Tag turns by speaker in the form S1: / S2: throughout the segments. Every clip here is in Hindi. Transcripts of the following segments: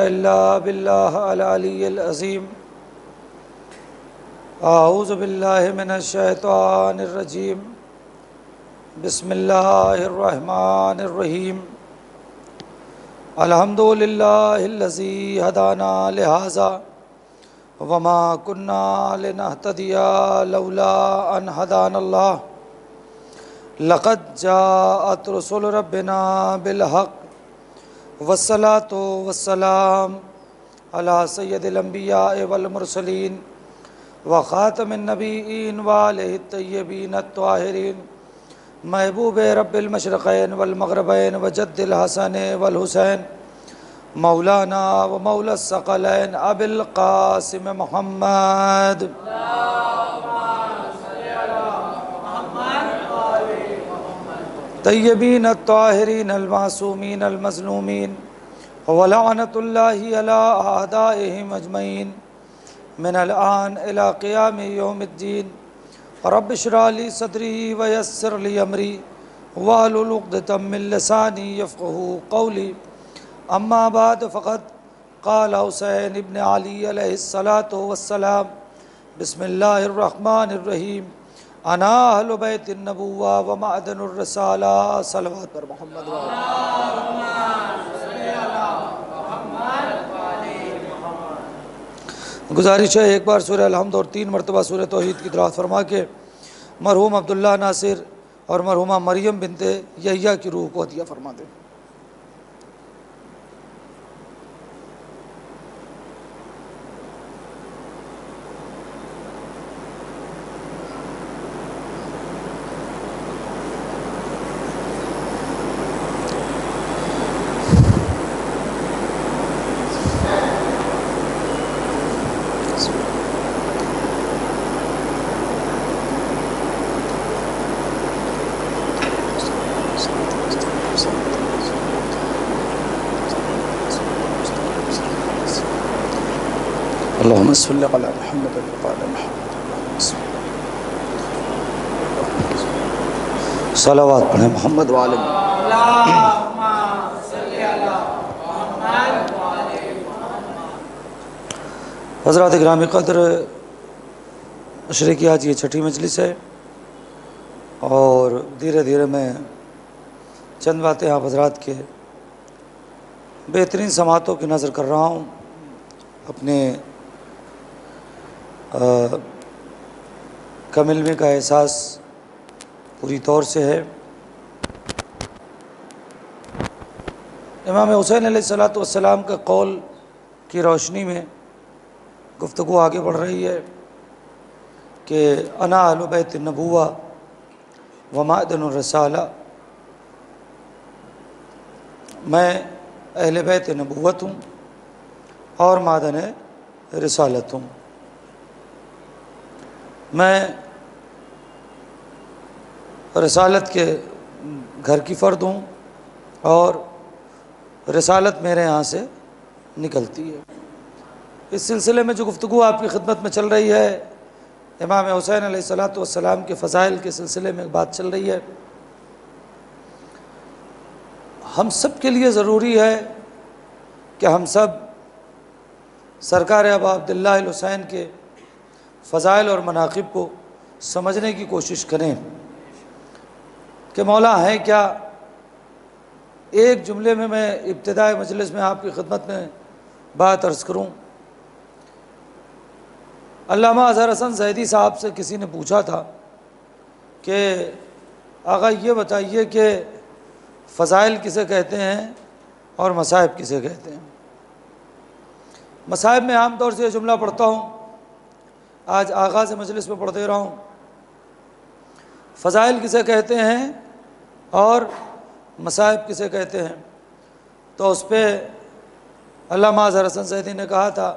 S1: इल्ला बिल्लाह अल अलिय्यिल अज़ीम। आऊज़ु बिल्लाहि मिनश शैतानिर रजीम। बिस्मिल्लाहिर रहमानिर रहीम। अल्हम्दुलिल्लाहिल्लज़ी हदाना लिहाज़ा वमा कुन्ना लिनहतदिया लौला अन हदानल्लाह। लक़द जाअत रुसुल रब्बिना बिल हक़ वस्सलातु वस्सलाम अला सय्यदिल अंबिया वल मुरसलीन व ख़ातमिन नबीयीन व आलिहि तय्यबीन अत्ताहिरीन महबूब रब्बिल मशरिक़ैन वल मग़रिबैन व जद्दिल हसन वल हुसैन मौलाना व मौला सकलैन अबिल क़ासिम मुहम्मद तय्यबीन अत्ताहिरीन अल मासूमीन अल मज़लूमीन व लअनतुल्लाहि अला अअदाइहिम अजमईन मिनल आन इला क़ियाम यौमिद्दीन। रब्बि इश्रह ली सदरी व यस्सिर ली अमरी वहलुल उक़दतम मिन लिसानी यफ़क़हू क़ौली। अम्मा बाद फ़क़द क़ाल हुसैन इब्न अली अलैहिस्सलातु वस्सलाम बिस्मिल्लाहिर रहमानिर रहीम। अना अहलु बैतिन नबुव्वा व मअदनुर रिसाला। सलवात पर मोहम्मद। गुजारिश है एक बार सूरह अल-हम्द और 3 मरतबा सूरह तौहीद की तिलावत फरमा के मरहूम अब्दुल्ला नासिर और मरहूमा मरियम बिनते यहिया की रूह को हदिया फरमा दें। अल्लाहुम्मा सल्लि अला मुहम्मद व अला मुहम्मद। सलावत पढ़ें मोहम्मद वाले। हज़रात गिरामी क़द्र अशरे की आज ये छठी मजलिस है और धीरे धीरे मैं चंद बातें आप हज़रात के बेहतरीन समातों की नज़र कर रहा हूँ। अपने कम इल्मी का एहसास पूरी तौर से है। इमाम हुसैन अलैहिस्सलातु वस्सलाम के कौल की रोशनी में गुफ्तगू आगे बढ़ रही है कि अना अहलु बैतिन नबुव्वा व मअदनुर रिसाला। मैं अहले बैत नबुव्वत हूँ और मादन रिसालत हूँ। मैं रिसालत के घर की फ़र्द हूँ और रिसालत मेरे यहाँ से निकलती है। इस सिलसिले में जो गुफ्तगू आपकी खिदमत में चल रही है, इमाम हुसैन अलैहिस्सलातु वस्सलाम के फ़ज़ाइल के सिलसिले में बात चल रही है। हम सब के लिए ज़रूरी है कि हम सब सरकार अबा अब्दुल्लाह हुसैन के फ़ज़ाइल और मनाक़िब को समझने की कोशिश करें कि मौला है क्या। एक जुमले में मैं इब्तिदाई मजलिस में आपकी खिदमत में बात अर्ज़ करूँ। अल्लामा अज़हर हसन ज़ैदी साहब से किसी ने पूछा था कि आगा ये बताइए कि फ़ज़ाइल किसे कहते हैं और मसाइब किसे कहते हैं। मसाइब में आम तौर से ये जुमला पढ़ता हूँ, आज आगाज़ मजलिस में पढ़ दे रहा हूँ। फ़ज़ाइल किसे कहते हैं और मसाइब किसे कहते हैं, तो उस पर अल्लामा अज़हर हसन ज़ैदी ने कहा था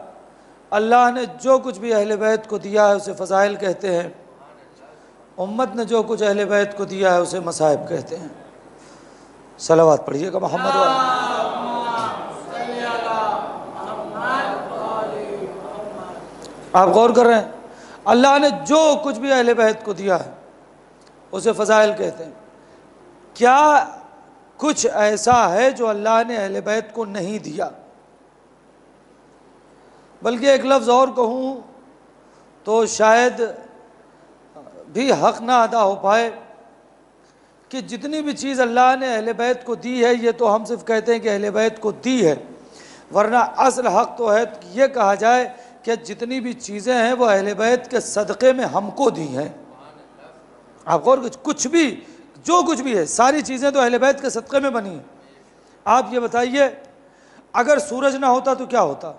S1: अल्लाह ने जो कुछ भी अहले बैत को दिया है उसे फ़ज़ाइल कहते हैं, उम्मत ने जो कुछ अहले बैत को दिया है उसे मसाइब कहते हैं। सलावत पढ़िएगा मोहम्मद वाले। आप गौर कर रहे हैं, अल्लाह ने जो कुछ भी अहले बैत को दिया है उसे फ़ज़ाइल कहते हैं। क्या कुछ ऐसा है जो अल्लाह ने अहले बैत को नहीं दिया? बल्कि एक लफ्ज़ और कहूँ तो शायद भी हक़ ना अदा हो पाए कि जितनी भी चीज़ अल्लाह ने अहले बैत को दी है, ये तो हम सिर्फ कहते हैं कि अहले बैत को दी है, वरना असल हक़ तो है ये कहा जाए कि जितनी भी चीज़ें हैं वो अहले बैत के सदक़े में हमको दी हैं। आप और कुछ भी, जो कुछ भी है, सारी चीज़ें तो अहले बैत के सदक़े में बनी हैं। आप ये बताइए, अगर सूरज ना होता तो क्या होता,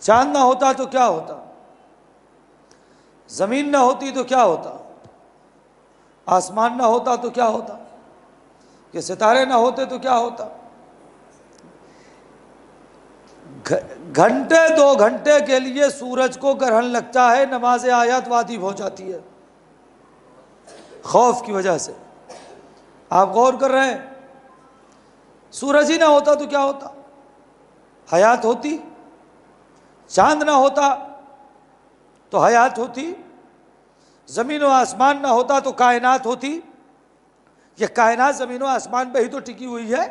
S1: चांद ना होता तो क्या होता, ज़मीन ना होती तो क्या होता, आसमान ना होता तो क्या होता, ये सितारे ना होते तो क्या होता। घंटे 2 घंटे के लिए सूरज को ग्रहण लगता है, नमाज आयत वाजिब हो जाती है खौफ की वजह से। आप गौर कर रहे हैं, सूरज ही ना होता तो क्या होता, हयात होती। चांद ना होता तो हयात होती। ज़मीन व आसमान ना होता तो कायनात होती। ये कायनात ज़मीन व आसमान पे ही तो टिकी हुई है।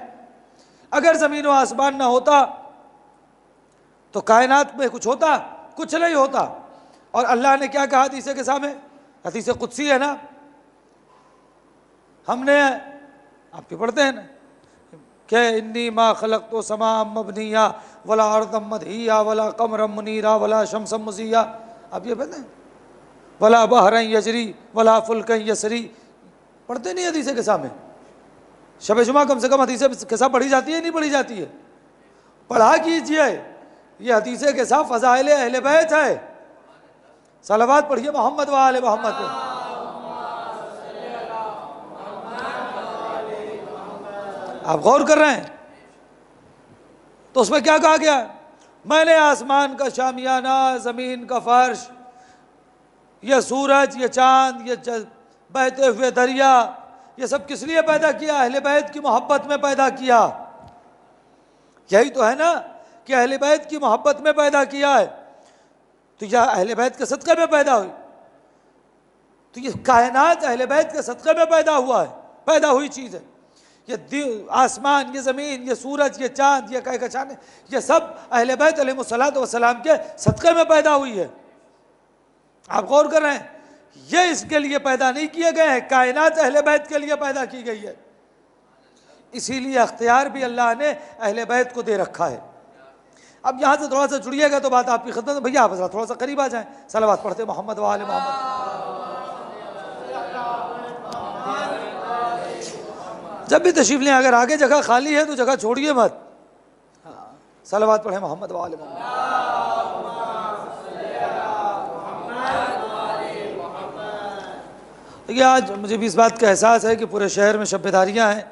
S1: अगर ज़मीन व आसमान ना होता तो कायनात में कुछ होता, कुछ नहीं होता। और अल्लाह ने क्या कहा हदीस के सामने, हदीस कुदसी है ना, हमने आपके पढ़ते हैं ना कि इन्नी मा खलक तो समा मबनिया वला अर्दम मदहिया वला कमरम मुनीरा वला शमसम मुजिया। आप ये पढ़ते हैं, वला बहरन यजरी वला फुल्कन यसरी। पढ़ते नहीं हदीस के सामने? शब जुमा कम से कम हदीस के साथ पढ़ी जाती है, नहीं पढ़ी जाती है? पढ़ा कीजिए, ये हदीस के साथ फ़ज़ाइल अहले बैत है। सलावत पढ़िए मोहम्मद व आले मोहम्मद पे। आप गौर कर रहे हैं तो उसमें क्या कहा गया, मैंने आसमान का शामियाना, ज़मीन का फर्श, ये सूरज, ये चांद, ये बहते हुए दरिया, ये सब किस लिए पैदा किया? अहले बैत की मोहब्बत में पैदा किया। यही तो है ना कि अहले बैत की मोहब्बत में पैदा किया है, तो यह अहले बैत के सदक़े में पैदा हुई। तो ये कायनात अहले बैत के सदक़े में पैदा हुआ है, पैदा हुई चीज़ है। ये आसमान, ये ज़मीन, ये सूरज, ये चांद, ये कहकशान, ये सब अहले बैत अलैहिस्सलातु वस्सलाम के सदक़े में पैदा हुई है। आप गौर कर रहे हैं, ये इसके लिए पैदा नहीं किए गए हैं, कायनात अहले बैत के लिए पैदा की गई है। इसीलिए अख्तियार भी अल्लाह ने अहले बैत को दे रखा है। अब यहाँ से थोड़ा सा जुड़िएगा तो बात आपकी खिदमत में। भैया आप थोड़ा सा करीब आ जाएं, सलावत पढ़ते मोहम्मद व आले मोहम्मद। जब भी तशरीफ लें, अगर आगे जगह खाली है तो जगह छोड़िए मत। हाँ, सलावत पढ़े मोहम्मद व आले मोहम्मद। देखिए, आज मुझे भी इस बात का एहसास है कि पूरे शहर में शब्बेदारियाँ हैं,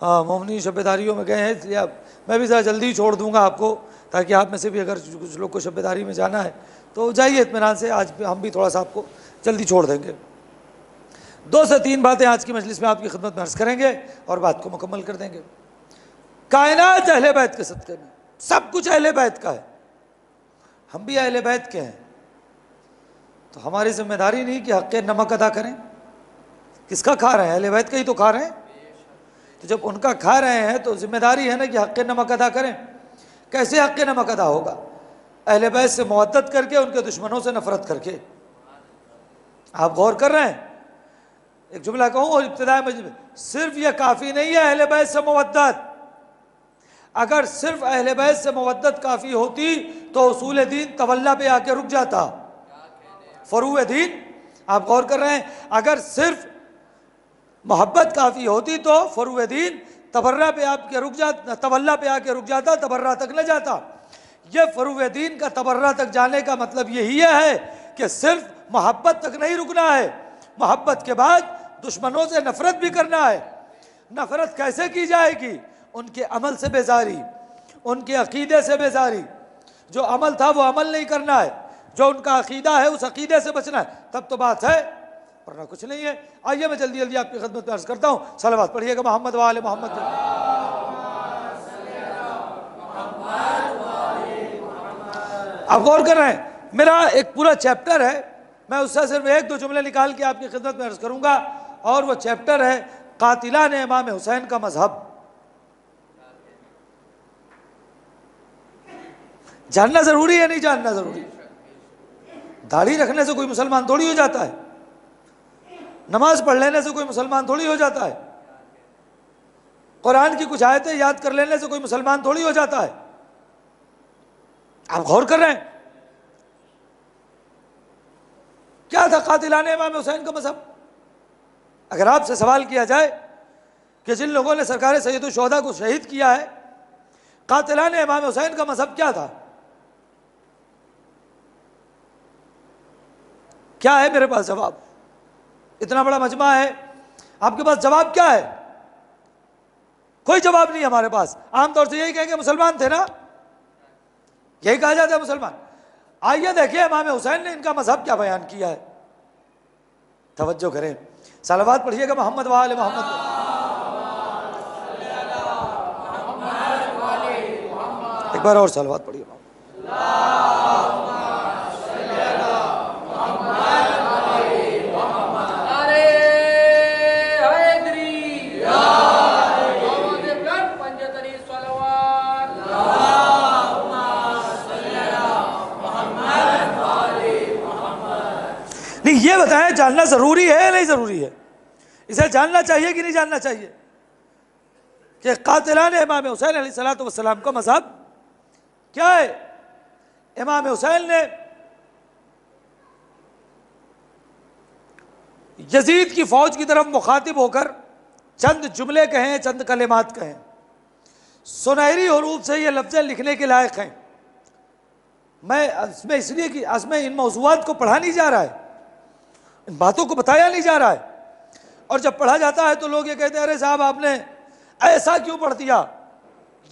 S1: मोमनी शब्बेदारियों में गए हैं, इसलिए अब मैं भी ज़रा जल्दी छोड़ दूंगा आपको, ताकि आप में से भी अगर कुछ लोग को शब्बेदारी में जाना है तो जाइए इत्मीनान से। आज हम भी थोड़ा सा आपको जल्दी छोड़ देंगे। 2 से 3 बातें आज की मजलिस में आपकी खिदमत में अर्ज़ करेंगे और बात को मुकम्मल कर देंगे। कायनात अहले बैत के सदक़े में, सब कुछ अहले बैत का है, हम भी अहले बैत के हैं, तो हमारी जिम्मेदारी नहीं कि हक़ नमक अदा करें। किसका खा रहे हैं? अहले बैत का ही तो खा रहे हैं। तो जब उनका खा रहे हैं तो जिम्मेदारी है ना कि हक़ नमक अदा करें। कैसे हक़ नमक अदा होगा? अहले बैत से मोहब्बत करके, उनके दुश्मनों से नफ़रत करके। आप गौर कर रहे हैं? एक जुमला कहूँ और इब्तिदाई में, सिर्फ यह काफ़ी नहीं है अहले बैत से मोहब्बत। अगर सिर्फ अहले बैत से मोहब्बत काफ़ी होती तो उसूल दीन तवल्ला पे आके रुक जाता, फरूए दीन। आप गौर कर रहे हैं, अगर सिर्फ मोहब्बत काफ़ी होती तो फरूए दीन तबर्रा पे आके रुक जाता, तवल्ला पे आके रुक जाता, तबर्रा तक न जाता। ये फरूए दीन का तबर्रा तक जाने का मतलब यही है कि सिर्फ मोहब्बत तक नहीं रुकना है, मोहब्बत के बाद दुश्मनों से नफ़रत भी करना है। नफ़रत कैसे की जाएगी? उनके अमल से बेजारी, उनके अक़ीदे से बेजारी। जो अमल था वो अमल नहीं करना है, जो उनका अक़ीदा है उस अक़ीदे से बचना है, तब तो बात है, वरना कुछ नहीं है। आइए मैं जल्दी जल्दी आपकी खिदमत में अर्ज़ करता हूँ, सलावत पढ़िएगा मोहम्मद व आले मोहम्मद। आप गौर कर रहे हैं, मेरा एक पूरा चैप्टर है, मैं उससे सिर्फ 1-2 जुमले निकाल के आपकी खिदमत में अर्ज़ करूँगा, और वो चैप्टर है कातिलान इमाम हुसैन का मजहब। जानना जरूरी है, नहीं जानना जरूरी? दाढ़ी रखने से कोई मुसलमान थोड़ी हो जाता है, नमाज पढ़ लेने से कोई मुसलमान थोड़ी हो जाता है, कुरान की कुछ आयतें याद कर लेने से कोई मुसलमान थोड़ी हो जाता है। आप गौर कर रहे हैं क्या था कातिलाने इमाम हुसैन का मजहब? अगर आपसे सवाल किया जाए कि जिन लोगों ने सरकार सैयदुल शुहदा को शहीद किया है, कातिलाने इमाम हुसैन का मजहब क्या था? क्या है मेरे पास जवाब? इतना बड़ा मजमा है, आपके पास जवाब क्या है? कोई जवाब नहीं हमारे पास। आमतौर से यही कहेंगे मुसलमान थे ना, यही कहा जाता है मुसलमान। आइए देखिए इमाम हुसैन ने इनका मजहब क्या बयान किया है। तवज्जो करें, सलावत पढ़िएगा मोहम्मद वाले मोहम्मद। एक बार और सलावत पढ़िए। ये बताएं जानना जरूरी है या नहीं जरूरी है? इसे जानना चाहिए कि नहीं जानना चाहिए कि कातिलाने इमाम हुसैन अलैहिस्सलातु वस्सलाम का मजहब क्या है? इमाम हुसैन ने यजीद की फौज की तरफ मुखातिब होकर चंद जुमले कहें, चंद कलिमात कहें, सुनहरी हरूफ से ये लफ्ज़ लिखने के लायक हैं। मैं इसमें इसलिए कि इसमें इन मौज़ूआत को पढ़ा नहीं जा रहा है, इन बातों को बताया नहीं जा रहा है, और जब पढ़ा जाता है तो लोग ये कहते हैं अरे साहब आपने ऐसा क्यों पढ़ दिया,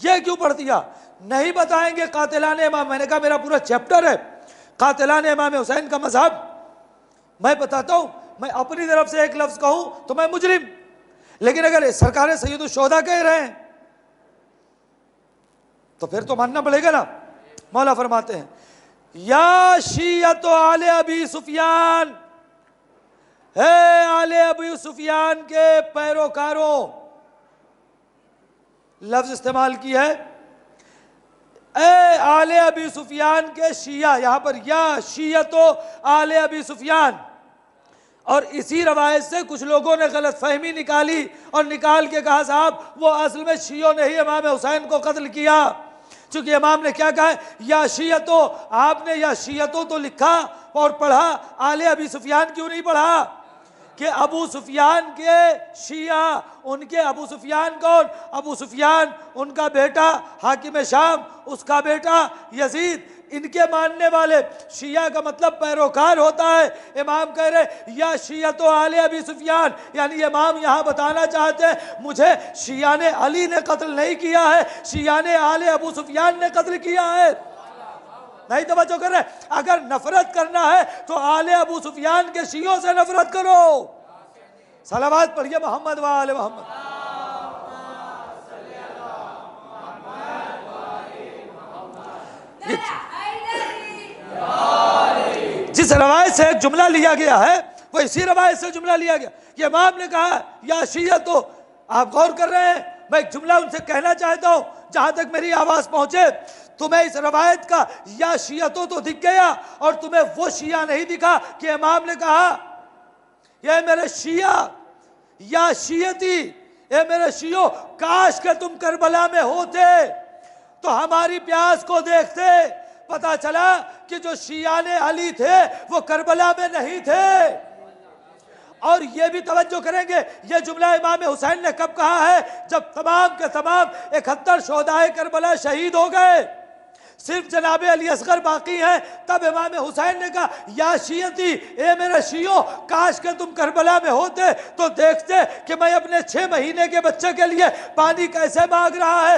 S1: ये क्यों पढ़ दिया। नहीं बताएंगे कातिलाने इमाम, मैंने कहा मेरा पूरा चैप्टर है कातिलाने इमाम हुसैन का मजहब। मैं बताता हूं, मैं अपनी तरफ से एक लफ्ज कहूं तो मैं मुजरिम, लेकिन अगर सरकार सैयदुल शुहदा कह रहे हैं तो फिर तो मानना पड़ेगा ना। मौला फरमाते हैं या शिय्यत आले अबी सुफियान, है आले अबू सुफियान के पैरोकारों, लफ्ज इस्तेमाल की है ए आले अबी सुफियान के शिया, यहां पर या शियतो आले अबी सुफियान। और इसी रवायत से कुछ लोगों ने गलत फहमी निकाली और निकाल के कहा साहब वो असल में शियों ने ही इमाम हुसैन को कत्ल किया, चूंकि इमाम ने क्या कहा या शियतो, आपने या शियतो तो लिखा और पढ़ा, आले अबी सुफियान क्यों नहीं पढ़ा? कि अबू सुफियान के शिया, उनके अबू सुफियान कौन? अबू सुफियान उनका बेटा हाकिम शाम, उसका बेटा यजीद, इनके मानने वाले। शिया का मतलब पैरोकार होता है। इमाम कह रहे या शिया तो आले अबी सुफियान, यानी इमाम यहाँ बताना चाहते हैं मुझे शिया ने अली ने कत्ल नहीं किया है, शिया ने आले अबू सुफियान ने कत्ल किया है। नहीं तवज्जो कर रहे? अगर नफरत करना है तो आले अबू सुफियान के शियों से नफरत करो। सलावत पढ़िए मोहम्मद वाले मोहम्मद। जिस रवायत से एक जुमला लिया गया है वो इसी रवायत से जुमला लिया गया। ये इमाम ने कहा या शिया, तो आप गौर कर रहे हैं, मैं एक जुमला उनसे कहना चाहता हूं जहां तक मेरी आवाज पहुंचे। तुम्हें इस रवायत का या शियतो तो दिख गया और तुम्हें वो शिया नहीं दिखा कि इमाम ने कहा ये मेरे शिया या शियती, ये मेरे शियो, काश के तुम करबला में होते तो हमारी प्यास को देखते। पता चला कि जो शिया ने अली थे वो करबला में नहीं थे। और ये भी तवज्जो करेंगे ये जुमला इमाम हुसैन ने कब कहा है? जब तमाम के तमाम 71 शोहदाए करबला शहीद हो गए, सिर्फ जनाब अली असगर बाकी हैं, तब इमाम हुसैन ने कहा या शियती, ए मेरे शियो, काश के तुम करबला में होते तो देखते कि मैं अपने 6 महीने के बच्चे के लिए पानी कैसे मांग रहा है।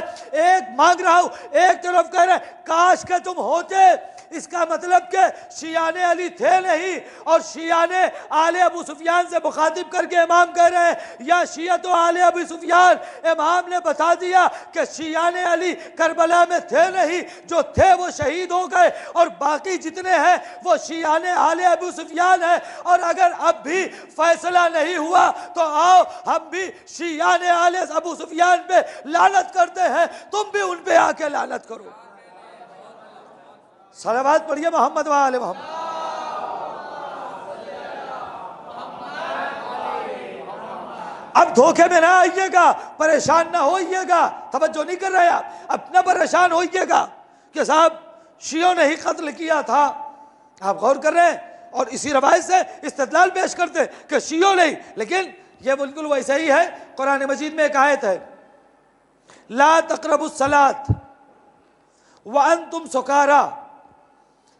S1: एक मांग रहा हूं, एक तरफ कह रहे काश के तुम होते। इसका मतलब कि शिया ने अली थे नहीं, और शिया ने आले अबू सुफियान से मुखातिब करके इमाम कह रहे हैं या शिया तो आले अबू सुफियान। इमाम ने बता दिया कि शिया ने अली करबला में थे नहीं, जो थे वो शहीद हो गए, और बाकी जितने हैं वो शिया ने आले अबू सुफियान है। और अगर अब भी फैसला नहीं हुआ तो आओ हम भी शिया ने आले अबू सुफियान पे लानत करते हैं, तुम भी उन पे आके लानत करो। सलावत पढ़िए मोहम्मद व आले मोहम्मद। अब धोखे में ना आइएगा, परेशान ना होइएगा, तवज्जो नहीं कर रहे आप, अपना परेशान होइएगा कि साहब शियों ने ही कत्ल किया था। आप गौर कर रहे हैं और इसी रवायत से इस्तिदलाल पेश करते कि शियों ने, लेकिन यह बिल्कुल वैसे ही है। कुरान मजीद में एक आयत है, ला तक़रबुस सलात व अंतुम सुकारा,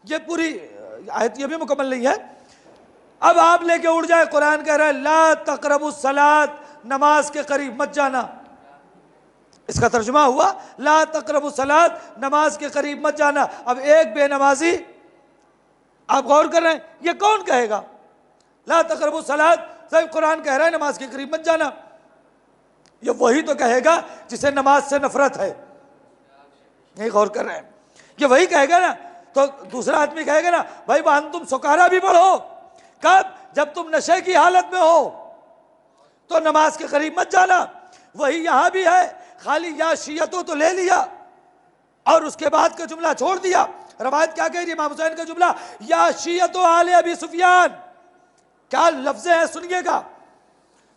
S1: ये पूरी आयत ये भी मुकम्मल नहीं है। अब आप लेके उड़ जाए, कुरान कह रहा है ला तक़रबुस सलात, नमाज के करीब मत जाना। इसका तर्जुमा हुआ ला तक़रबुस सलात, नमाज के करीब मत जाना। अब एक बेनमाजी, आप गौर कर रहे हैं, ये कौन कहेगा ला तक़रबुस सलात? साहब कुरान कह रहा है नमाज के करीब मत जाना। ये वही तो कहेगा जिसे नमाज से नफरत है, नहीं गौर कर रहे हैं, ये वही कहेगा ना। तो दूसरा आदमी कहेगा ना भाई वाहन तुम सुकारा भी पढ़ो, कब? जब तुम नशे की हालत में हो तो नमाज के करीब मत जाना। वही यहां भी है, खाली या शियतो तो ले लिया और उसके बाद का जुमला छोड़ दिया। रवायत क्या कह रही है? इमाम हुसैन का जुमला, या शियतो आले अबी सुफियान, क्या लफ्ज़ है सुनिएगा।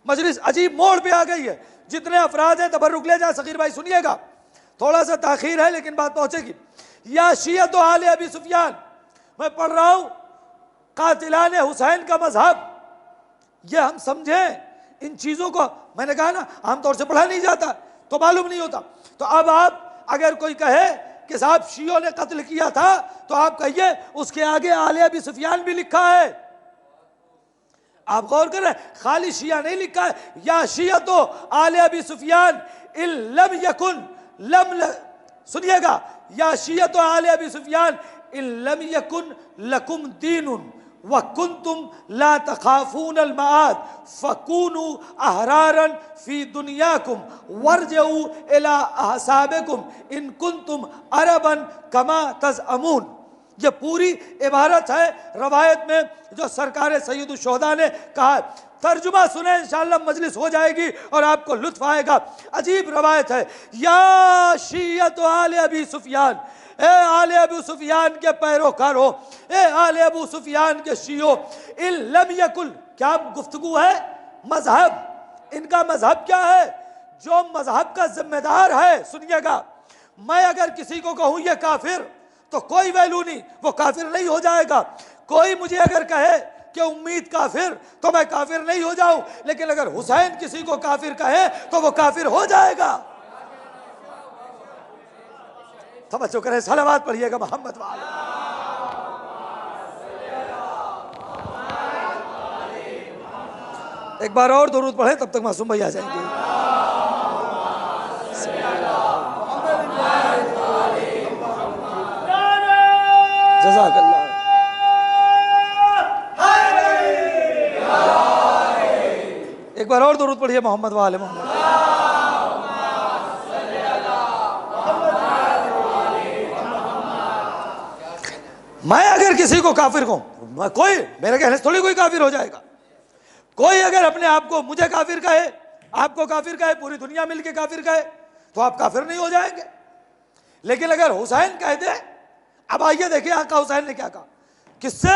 S1: मजलिस अजीब मोड़ पे आ गई है, जितने अफराद हैं तबर्रुक ले जाए। सगीर भाई सुनिएगा, थोड़ा सा ताखीर है लेकिन बात पहुंचेगी। या शियतो आले अबी सुफियान, मैं पढ़ रहा हूं कातिलाने हुसैन का मजहब। ये हम समझें इन चीज़ों को, मैंने कहा ना आमतौर से पढ़ा नहीं जाता तो मालूम नहीं होता। तो अब आप अगर कोई कहे कि साहब शियों ने कत्ल किया था, तो आप कहिए उसके आगे आले अबी सुफियान भी लिखा है। आप गौर करें, खाली शिया नहीं लिखा है, या शिया तो आले अबी सुफियान इल्लम यकुन लम, सुनिएगा, या शिया तो आले अबी सुफियान इल्लम यकुन लकुम दीनुन व कुंतुम ला तखाफून अल माआद फकूनु अहरारन फी दुनियाकुम वर्जऊ इला अहसाबिकुम इन कुंतुम अरबन कमा तज़अमून। ये पूरी इबारत है रवायत में जो सरकार सैयदुल शुहदा ने कहा। तर्जुमा सुने, इंशाअल्लाह मजलिस हो जाएगी और आपको लुत्फ आएगा। अजीब रवायत है, या शियत आले अबी सुफियान, ए आले अबू सुफियान के पैरोकारों, ए आले अबू सुफियान के शियो, इल्लम यकुल, क्या गुफ्तगू है? मजहब, इनका मजहब क्या है? जो मजहब का जिम्मेदार है, सुनिएगा, मैं अगर किसी को कहूं ये काफिर तो कोई वैल्यू नहीं, वो काफिर नहीं हो जाएगा। कोई मुझे अगर कहे कि उम्मीद काफिर, तो मैं काफिर नहीं हो जाऊं, लेकिन अगर हुसैन किसी को काफिर कहे तो वो काफिर हो जाएगा। तवज्जो करें, सलावत पढ़िएगा मोहम्मद वाले। एक बार और दुरूद पढ़े, तब तक मासूम भाई आ जाएंगे। जज़ाकल्लाह। एक बार और दुरूद पढ़िए मोहम्मद वाले मोहम्मद। मैं अगर किसी को काफिर कहूं, कोई मेरे कहने से थोड़ी कोई काफिर हो जाएगा। कोई अगर अपने आप को मुझे काफिर कहे, आपको काफिर कहे, पूरी दुनिया मिलके काफिर कहे, तो आप काफिर नहीं हो जाएंगे। लेकिन अगर हुसैन कह दे, अब आइए देखिए आका हुसैन ने क्या कहा, किससे?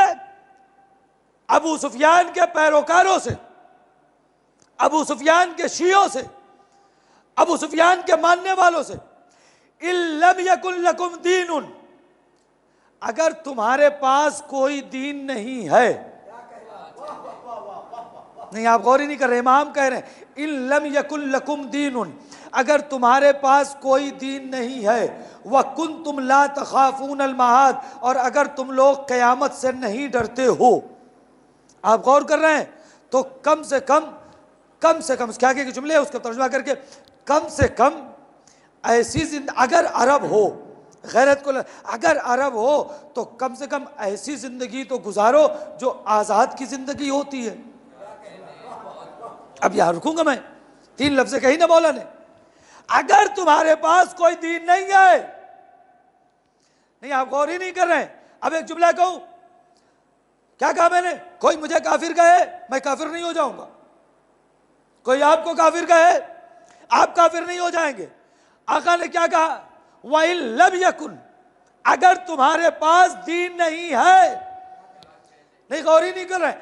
S1: अबू सुफियान के पैरोकारों से, अबू सुफियान के शियों से, अबू सुफियान के मानने वालों से। इल्लम यकुन लकुम दीनुन, अगर तुम्हारे पास कोई दीन नहीं है, नहीं आप गौर ही नहीं कर रहे, इमाम कह रहे हैं इल्लम यकुन लकुम दीनुन, अगर तुम्हारे पास कोई दीन नहीं है, व कुंतुम ला तखाफून अल महाद, और अगर तुम लोग क़यामत से नहीं डरते हो, आप गौर कर रहे हैं, तो कम से कम क्या के जुमले है उसका तर्जुमा करके, कम से कम ऐसी जिंदगी, अगर अरब हो, गैरत को अगर अरब हो तो कम से कम ऐसी जिंदगी तो गुजारो जो आज़ाद की जिंदगी होती है। अब यहां रुकूंगा मैं, 3 लफ्ज़ कही ना मौला ने। अगर तुम्हारे पास कोई दीन नहीं है, नहीं आप गौर ही नहीं कर रहे हैं। अब एक जुमला कहूं, क्या कहा मैंने? कोई मुझे काफिर कहे, मैं काफिर नहीं हो जाऊंगा। कोई आपको काफिर कहे, आप काफिर नहीं हो जाएंगे। आका ने क्या कहा? वाइल लब यकुन, अगर तुम्हारे पास दीन नहीं है, नहीं गौर ही नहीं कर रहे,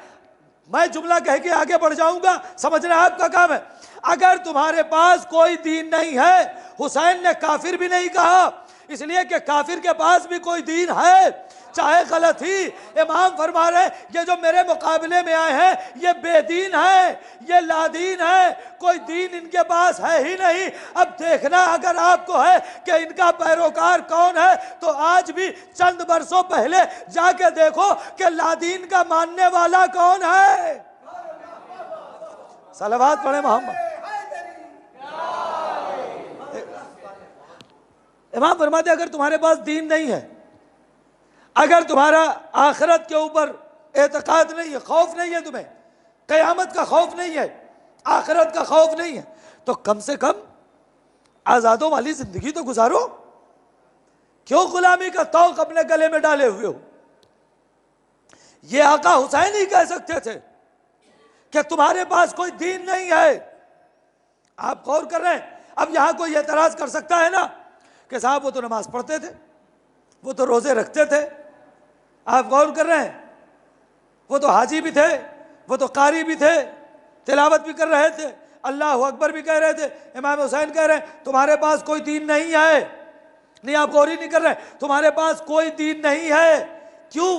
S1: मैं जुमला कह के आगे बढ़ जाऊंगा, समझना आपका काम है। अगर तुम्हारे पास कोई दीन नहीं है, हुसैन ने काफिर भी नहीं कहा, इसलिए कि काफिर के पास भी कोई दीन है, चाहे गलत ही। इमाम फरमा रहे ये जो मेरे मुकाबले में आए हैं ये बेदीन है, ये लादीन है, कोई दीन इनके पास है ही नहीं। अब देखना अगर आपको है कि इनका पैरोकार कौन है, तो आज भी चंद बरसों पहले जाके देखो कि लादीन का मानने वाला कौन है। सलावत पढ़े मोहम्मद। इमाम फरमाते अगर तुम्हारे पास दीन नहीं है, अगर तुम्हारा आखिरत के ऊपर एतकाद नहीं है, खौफ नहीं है, तुम्हें क़यामत का खौफ नहीं है, आखिरत का खौफ नहीं है, तो कम से कम आज़ादों वाली जिंदगी तो गुजारो। क्यों गुलामी का तौक अपने गले में डाले हुए हो? ये आका हुसैन ही कह सकते थे कि तुम्हारे पास कोई दीन नहीं है। आप गौर कर रहे हैं, अब यहां कोई एतराज कर सकता है ना कि साहब वो तो नमाज पढ़ते थे, वो तो रोजे रखते थे। आप गौर कर रहे हैं, वो तो हाजी भी थे, वो तो कारी भी थे, तिलावत भी कर रहे थे, अल्लाह अकबर भी कह रहे थे। इमाम हुसैन कह रहे हैं तुम्हारे पास कोई दीन नहीं है। नहीं, आप गौर ही नहीं कर रहे, तुम्हारे पास कोई दीन नहीं है। क्यों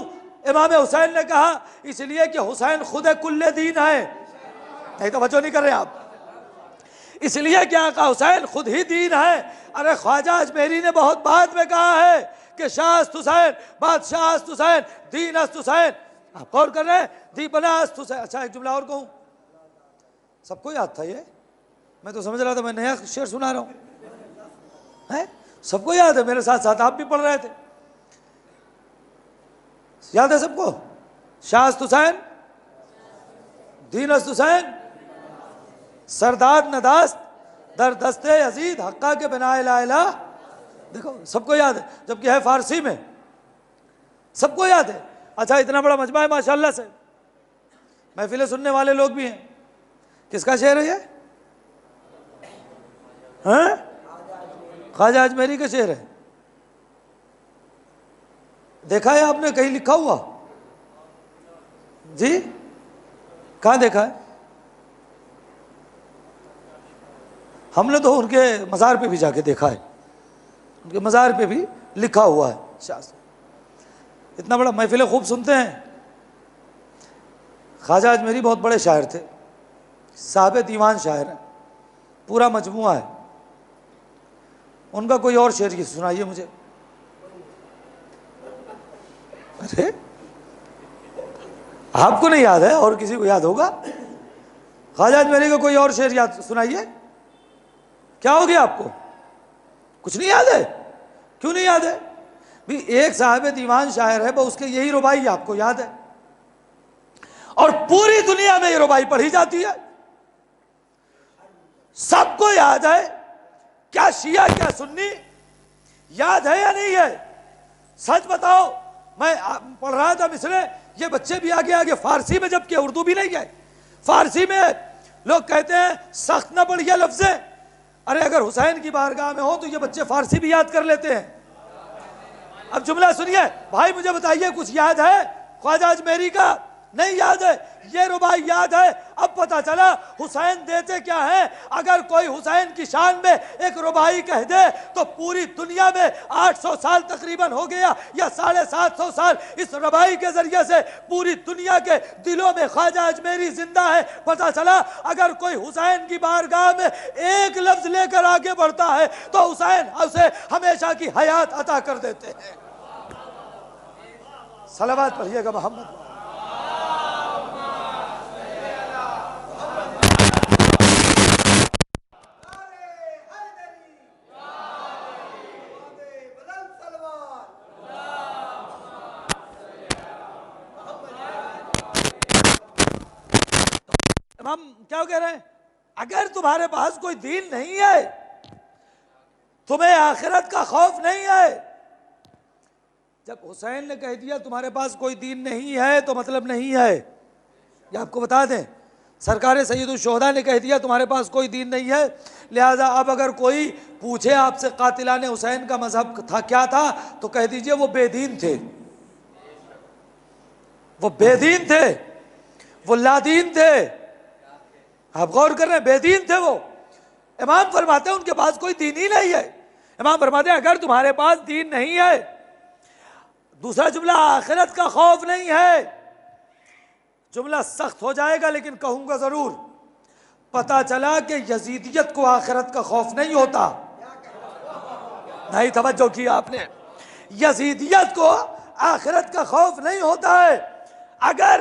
S1: इमाम हुसैन ने कहा? इसलिए कि हुसैन खुद कुल्ले दीन है। नहीं तो बच्चों नहीं कर रहे आप, इसलिए कि आका हुसैन खुद ही दीन है। अरे ख्वाजा अजमेरी ने बहुत बाद में कहा है कि शाहस्त हुसैन, बादशाह हुसैन, दीन हुसैन। आप गौर कर रहे हैं, दीपना हुसैन। अच्छा एक जुमला और कहूं, सबको याद था ये, मैं तो समझ रहा था मैं नया शेर सुना रहा हूं, है सबको याद है, मेरे साथ साथ आप भी पढ़ रहे थे, याद है सबको? शाहस्त हुसैन, दीन हुसैन, सरदार नदास्त दर दस्ते अजीद हक्का के बनाए ला इलाह। देखो सबको याद है, जबकि है फारसी में, सबको याद है। अच्छा इतना बड़ा मजमा है माशाल्लाह से, महफिलें सुनने वाले लोग भी हैं। किसका शेर है ये? हैं? ख्वाजा अजमेरी का शेर है। देखा है आपने कहीं लिखा हुआ? जी कहाँ देखा है? हमने तो उनके मज़ार पे भी जाके देखा है, उनके मज़ार पे भी लिखा हुआ है शास्त्र। इतना बड़ा महफिलें खूब सुनते हैं। ख्वाजा अजमेरी बहुत बड़े शायर थे, साहब दीवान शायर हैं, पूरा मजमुआ है उनका। कोई और शेर ये सुनाइए मुझे। अरे आपको नहीं याद है और किसी को याद होगा? ख्वाजा अजमेरी का कोई और शेर याद सुनाइए। क्या हो गया आपको? कुछ नहीं याद है? क्यों नहीं याद है? भी एक साहब दीवान शायर है, उसके यही रुबाई आपको याद है, और पूरी दुनिया में ये रुबाई पढ़ी जाती है, सबको याद है। क्या शिया क्या सुन्नी, याद है या नहीं है? सच बताओ। मैं पढ़ रहा था मिसरे, ये बच्चे भी आगे आगे फारसी में, जबकि उर्दू भी नहीं है, फारसी में लोग कहते हैं सख्त ना बढ़िया लफ्ज़ें। अरे अगर हुसैन की बारगाह में हो तो ये बच्चे फारसी भी याद कर लेते हैं। अब जुमला सुनिए भाई, मुझे बताइए कुछ याद है ख्वाजा अजमेरी का? नहीं याद है। ये रुबाई याद है। अब पता चला हुसैन देते क्या है। अगर कोई हुसैन की शान में एक रुबाई कह दे तो पूरी दुनिया में 800 साल तकरीबन हो गया या 750 साल, इस रुबाई के जरिए से पूरी दुनिया के दिलों में ख्वाजा अजमेरी जिंदा है। पता चला अगर कोई हुसैन की बारगाह में एक लफ्ज लेकर आगे बढ़ता है तो हुसैन उसे हमेशा की हयात अता कर देते हैं। सलावत पढ़िएगा मोहम्मद। हम क्या कह रहे हैं? अगर तुम्हारे पास कोई दीन नहीं है, तुम्हें आखिरत का खौफ नहीं है। जब हुसैन ने कह दिया तुम्हारे पास कोई दीन नहीं है तो मतलब नहीं है, ये आपको बता दें। सरकार सैयदुल शुहदा ने कह दिया तुम्हारे पास कोई दीन नहीं है, लिहाजा अब अगर कोई पूछे आपसे कातिलाने हुसैन का मजहब था क्या था, तो कह दीजिए वो बेदीन थे, वो बेदीन थे, वो लादीन थे। आप गौर कर रहे हैं, बेदीन थे वो। इमाम फरमाते हैं उनके पास कोई दीन ही नहीं है। इमाम फरमाते हैं अगर तुम्हारे पास दीन नहीं है, दूसरा जुमला आखिरत का खौफ नहीं है, जुमला सख्त हो जाएगा लेकिन कहूंगा जरूर, पता चला कि यजीदियत को आखिरत का खौफ नहीं होता। नहीं तवज्जो की आपने, यजीदियत को आखिरत का खौफ नहीं होता है। अगर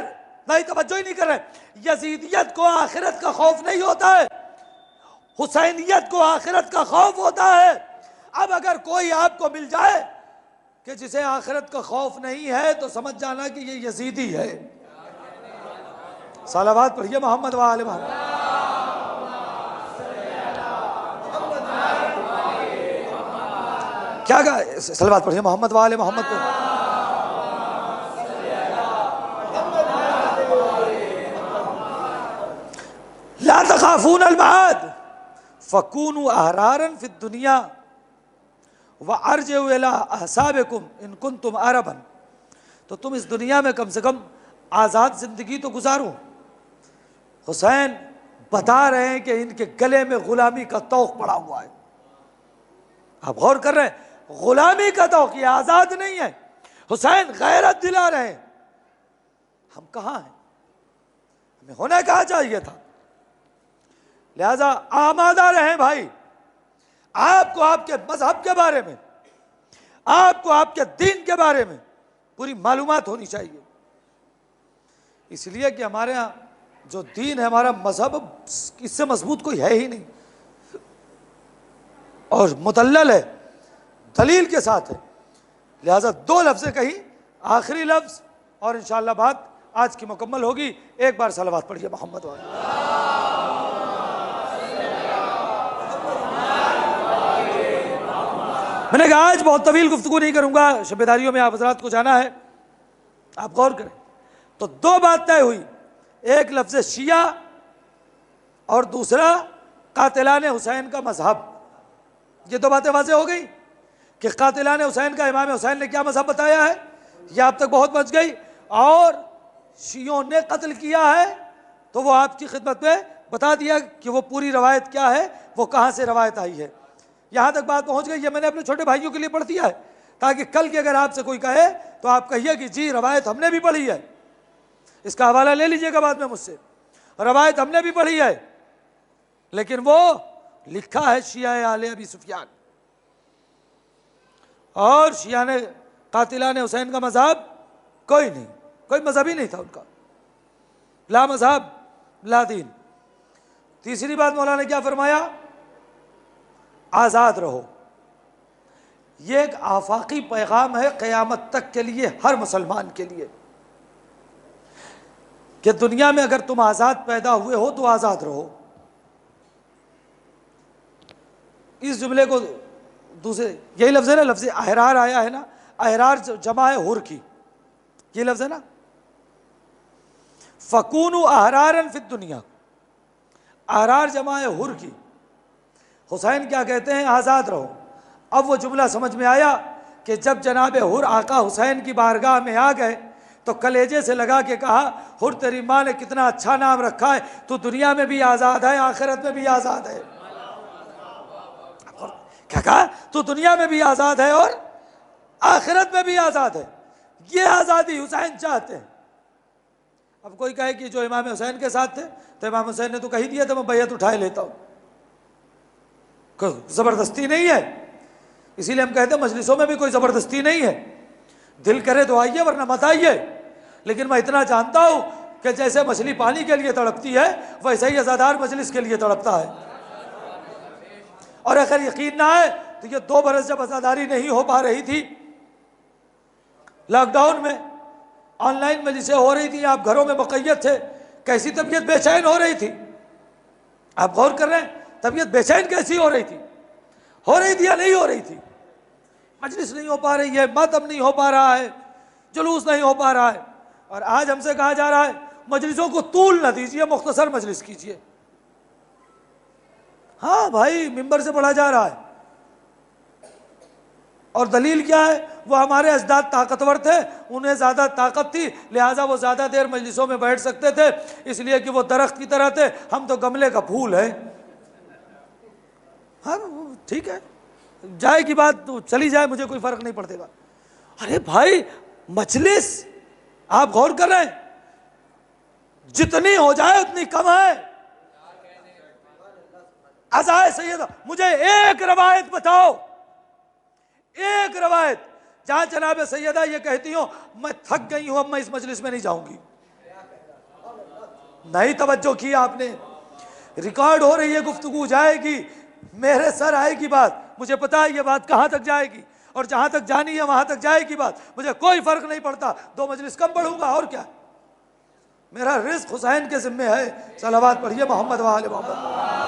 S1: नहीं तवज्जो ही नहीं कर रहे, यजीदियत को आखिरत का खौफ नहीं होता है, हुसैनियत को आखिरत का खौफ होता है। अब अगर कोई आपको मिल जाए कि जिसे आखिरत का खौफ नहीं है, तो समझ जाना कि ये यजीदी है। सलावत पढ़िए मोहम्मद वाले मोहम्मद। क्या कहा? सलावत पढ़िए मोहम्मद वाले मोहम्मद पे। ला तखाफून अल-मआद फकूनु अहरारन फिद दुनिया व अर्जिउ इला अहसाबिकुम इन कुंतुम अरबन। तो तुम इस दुनिया में कम से कम आज़ाद ज़िंदगी तो गुजारो। हुसैन बता रहे हैं कि इनके गले में गुलामी का तौक पड़ा हुआ है। आप गौर कर रहे हैं, गुलामी का तौक, ये आज़ाद नहीं है। हुसैन गैरत दिला रहे हैं। हम कहाँ हैं? हमें होना कहाँ चाहिए था। लिहाजा आमादा रहें भाई। आपको आपके मजहब के बारे में, आपको आपके दीन के बारे में पूरी मालूमात होनी चाहिए। इसलिए कि हमारे यहाँ जो दीन है, हमारा मजहब, इससे मजबूत कोई है ही नहीं और मुदल्लल है, दलील के साथ है। लिहाजा दो लफ्ज़ें कही, आखिरी लफ्ज़ और इंशाअल्लाह बात आज की मुकम्मल होगी। एक बार सलावत पढ़िए मोहम्मद वाले। मैंने कहा आज बहुत तवील गुफ्तगू नहीं करूंगा, शबेदारियों में आप हज़रात को जाना है। आप गौर करें तो दो बात तय हुई, एक लफ्ज़ शिया और दूसरा कातिलाने हुसैन का मजहब। ये दो बातें वाज़ेह हो गई कि कातिलाने हुसैन का इमाम हुसैन ने क्या मजहब बताया है, ये आप तक बहुत बच गई। और शियों ने कत्ल किया है तो वो आपकी खिदमत में बता दिया कि वो पूरी रवायत क्या है, वो कहाँ से रवायत आई है। यहाँ तक बात पहुँच गई। ये मैंने अपने छोटे भाइयों के लिए पढ़ दिया है ताकि कल के अगर आपसे कोई कहे तो आप कहिए कि जी रवायत हमने भी पढ़ी है, इसका हवाला ले लीजिएगा बाद में मुझसे, रवायत हमने भी पढ़ी है, लेकिन वो लिखा है शिया आले अबी सुफियान। और शिया ने कातिलाने हुसैन का मजहब कोई नहीं, कोई मजहब ही नहीं था उनका, ला मजहब ला दीन। तीसरी बात मौलाना ने क्या फरमाया, आज़ाद रहो। ये एक आफाकी पैगाम है क़यामत तक के लिए, हर मुसलमान के लिए, कि दुनिया में अगर तुम आज़ाद पैदा हुए हो तो आज़ाद रहो। इस जुमले को दूसरे, यही लफ्ज़ है ना, लफ्ज़ अहरार आया है ना, अहरार जमा है हुर की, ये लफ्ज़ है ना, फ़कूनु अहरारन फिद दुनिया, अहरार जमा है हुर की। हुसैन क्या कहते हैं, आज़ाद रहो। अब वो जुमला समझ में आया कि जब जनाब हुर आका हुसैन की बारगाह में आ गए तो कलेजे से लगा के कहा, हुर तेरी माँ ने कितना अच्छा नाम रखा है, तू दुनिया में भी आज़ाद है, आखिरत में भी आज़ाद है। क्या कहा, तू दुनिया में भी आज़ाद है और आखिरत में भी आज़ाद है। ये आज़ादी हुसैन चाहते हैं। अब कोई कहे कि जो इमाम हुसैन के साथ थे तो इमाम हुसैन ने तो कही दिया था मैं बैयत उठाए लेता हूँ, ज़बरदस्ती नहीं है। इसीलिए हम कहते हैं मजलिसों में भी कोई ज़बरदस्ती नहीं है, दिल करे तो आइए वरना मत आइए। लेकिन मैं इतना जानता हूँ कि जैसे मछली पानी के लिए तड़पती है वैसे ही अज़ादार मजलिस के लिए तड़पता है। और अगर यकीन ना आए तो ये 2 बरस जब अज़ादारी नहीं हो पा रही थी, लॉकडाउन में ऑनलाइन मजलिसें हो रही थी, आप घरों में मुक़य्यद थे, कैसी तबीयत बेचैन हो रही थी। आप गौर कर रहे हैं, तबीयत बेचैन कैसी हो रही थी या नहीं हो रही थी। मजलिस नहीं हो पा रही है, मातम नहीं हो पा रहा है, जुलूस नहीं हो पा रहा है। और आज हमसे कहा जा रहा है मजलिसों को तूल न दीजिए, मुख्तसर मजलिस कीजिए। हाँ भाई, मिंबर से पढ़ा जा रहा है, और दलील क्या है? वो हमारे अजदाद ताकतवर थे, उन्हें ज़्यादा ताकत थी, लिहाजा वो ज़्यादा देर मजलिसों में बैठ सकते थे, इसलिए कि वो दरख्त की तरह थे, हम तो गमले का फूल है। हाँ ठीक है, जाए की बात तो चली जाए, मुझे कोई फ़र्क नहीं पड़ेगा। अरे भाई, मजलिस आप गौर कर रहे हैं, जितनी हो जाए उतनी कम है। अज़ाए सैयदा, मुझे एक रवायत बताओ, एक रवायत जहां जनाब सैयदा ये कहती हो मैं थक गई हूं, अब मैं इस मजलिस में नहीं जाऊंगी। नहीं तवज्जो की आपने। रिकॉर्ड हो रही है, गुफ्तगू जाएगी, मेरे सर आएगी बात, मुझे पता है ये बात कहां तक जाएगी, और जहां तक जानी है वहां तक जाएगी बात, मुझे कोई फर्क नहीं पड़ता, 2 मजलिस कम पढ़ूंगा और क्या। मेरा रिस्क हुसैन के जिम्मे है। सलावत पढ़िए मोहम्मद व आले मोहम्मद।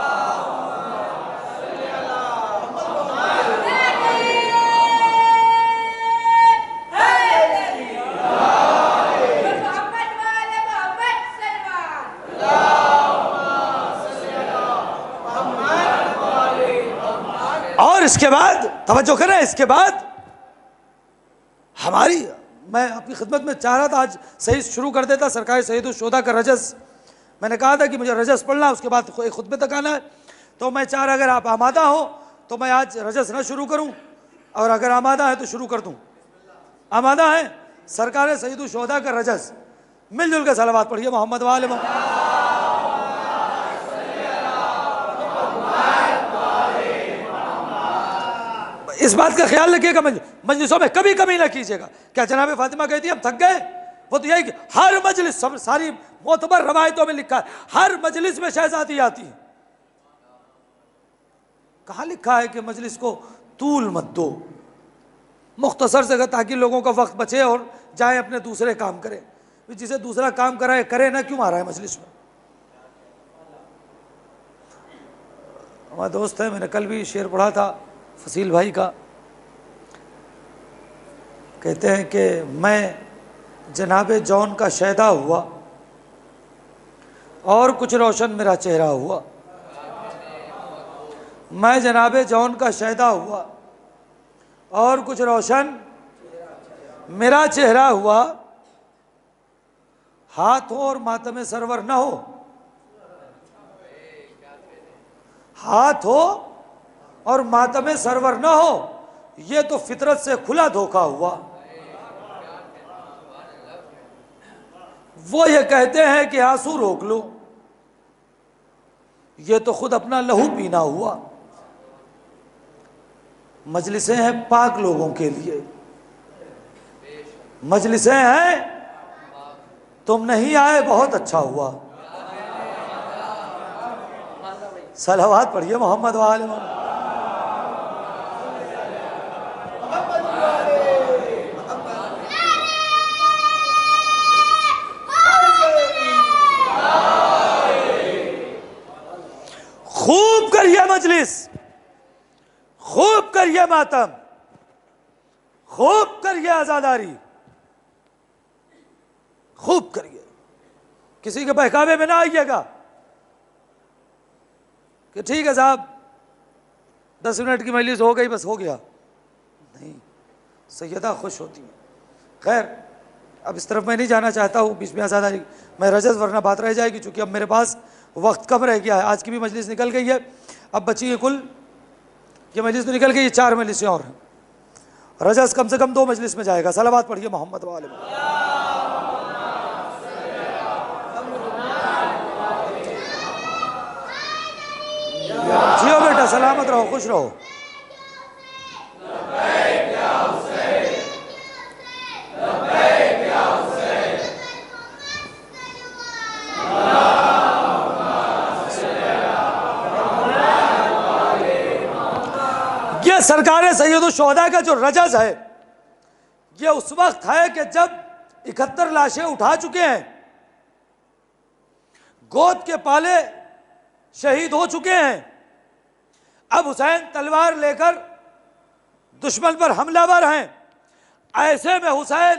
S1: और इसके बाद तवज्जो करें, इसके बाद हमारी, मैं अपनी खिदमत में चाह रहा था आज सही शुरू कर देता सरकार सैयदुश्शोदा का रजस। मैंने कहा था कि मुझे रजस पढ़ना, उसके बाद एक खुतबे तक आना है, तो मैं चाह रहा अगर आप आमादा हो तो मैं आज रजस न शुरू करूं, और अगर आमादा है तो शुरू कर दूं। आमादा है सरकार सैयदुश्शोदा का रजस, मिलजुल के सलावत पढ़िए मोहम्मद वाले मोहम्मद। इस बात का ख्याल रखिएगा, मजलिसों में कभी कमी ना कीजिएगा। क्या जनाब फातिमा कहती है हम थक गए? वो तो यही कि हर मजलिस, सारी मोतबर रवायतों में लिखा है हर मजलिस में शहजादी आती है। कहाँ लिखा है कि मजलिस को तूल मत दो, मुख्तसर से, ताकि लोगों का वक्त बचे और जाए अपने दूसरे काम करें। जिसे दूसरा काम कराए करे ना, क्यों आ रहा है मजलिस में? हमारा दोस्त है, मैंने कल भी शेर पढ़ा था फसील भाई का, कहते हैं कि मैं जनाबे जौन का शैदा हुआ और कुछ रोशन मेरा चेहरा हुआ। मैं जनाबे जौन का शैदा हुआ और कुछ रोशन मेरा चेहरा हुआ, हाथ हो और मातमे सरवर न हो, हाथ हो और मातमे सरवर न हो, ये तो फितरत से खुला धोखा हुआ। वो ये कहते हैं कि आंसू रोक लो, ये तो खुद अपना लहू पीना हुआ। मजलिसें हैं पाक लोगों के लिए, मजलिसें हैं तुम नहीं आए बहुत अच्छा हुआ। सलावत पढ़िए मोहम्मद वाले मोहम्मद। खूब करिए मजलिस, खूब करिए मातम, खूब करिए आजादारी, खूब करिए। किसी के बहकावे में ना आइएगा कि ठीक है साहब 10 मिनट की मजलिस हो गई बस हो गया, नहीं, सैयदा खुश होती है। खैर अब इस तरफ मैं नहीं जाना चाहता हूँ, बीच में आजादारी मैं रजस, वरना बात रह जाएगी, चूंकि अब मेरे पास वक्त कम रह गया है। आज की भी मजलिस निकल गई है, अब बची है कुल, ये मजलिस तो निकल गई, ये 4 मजलिसें और हैं। रजस कम से कम 2 मजलिस में जाएगा। सलावत पढ़िए मोहम्मद वाले। जियो बेटा, सलामत रहो, खुश रहो। ये सरकार सैयदुश्शोदा का जो रजस है, ये उस वक्त है कि जब 71 लाशें उठा चुके हैं, गोद के पाले शहीद हो चुके हैं, अब हुसैन तलवार लेकर दुश्मन पर हमलावर हैं। ऐसे में हुसैन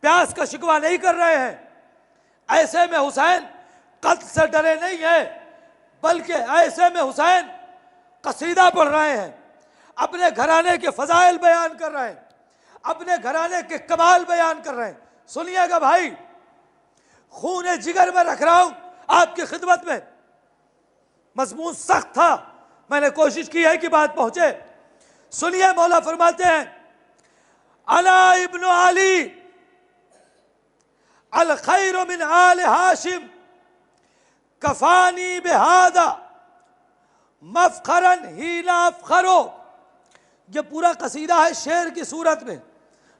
S1: प्यास का शिकवा नहीं कर रहे हैं, ऐसे में हुसैन कत्ल से डरे नहीं है, बल्कि ऐसे में हुसैन कसीदा पढ़ रहे हैं, अपने घराने के फजाइल बयान कर रहे हैं, अपने घराने के कमाल बयान कर रहे हैं। सुनिएगा भाई, खून जिगर में रख रहा हूं आपकी खिदमत में। मजमून सख्त था, मैंने कोशिश की है कि बात पहुंचे। सुनिए, मौला फरमाते हैं, अला इब्नु अली अल खैर मिन आल हाशिम कफानी बेहादा मफखरन ही ना अफखरो। ये पूरा कसीदा है शेर की सूरत में,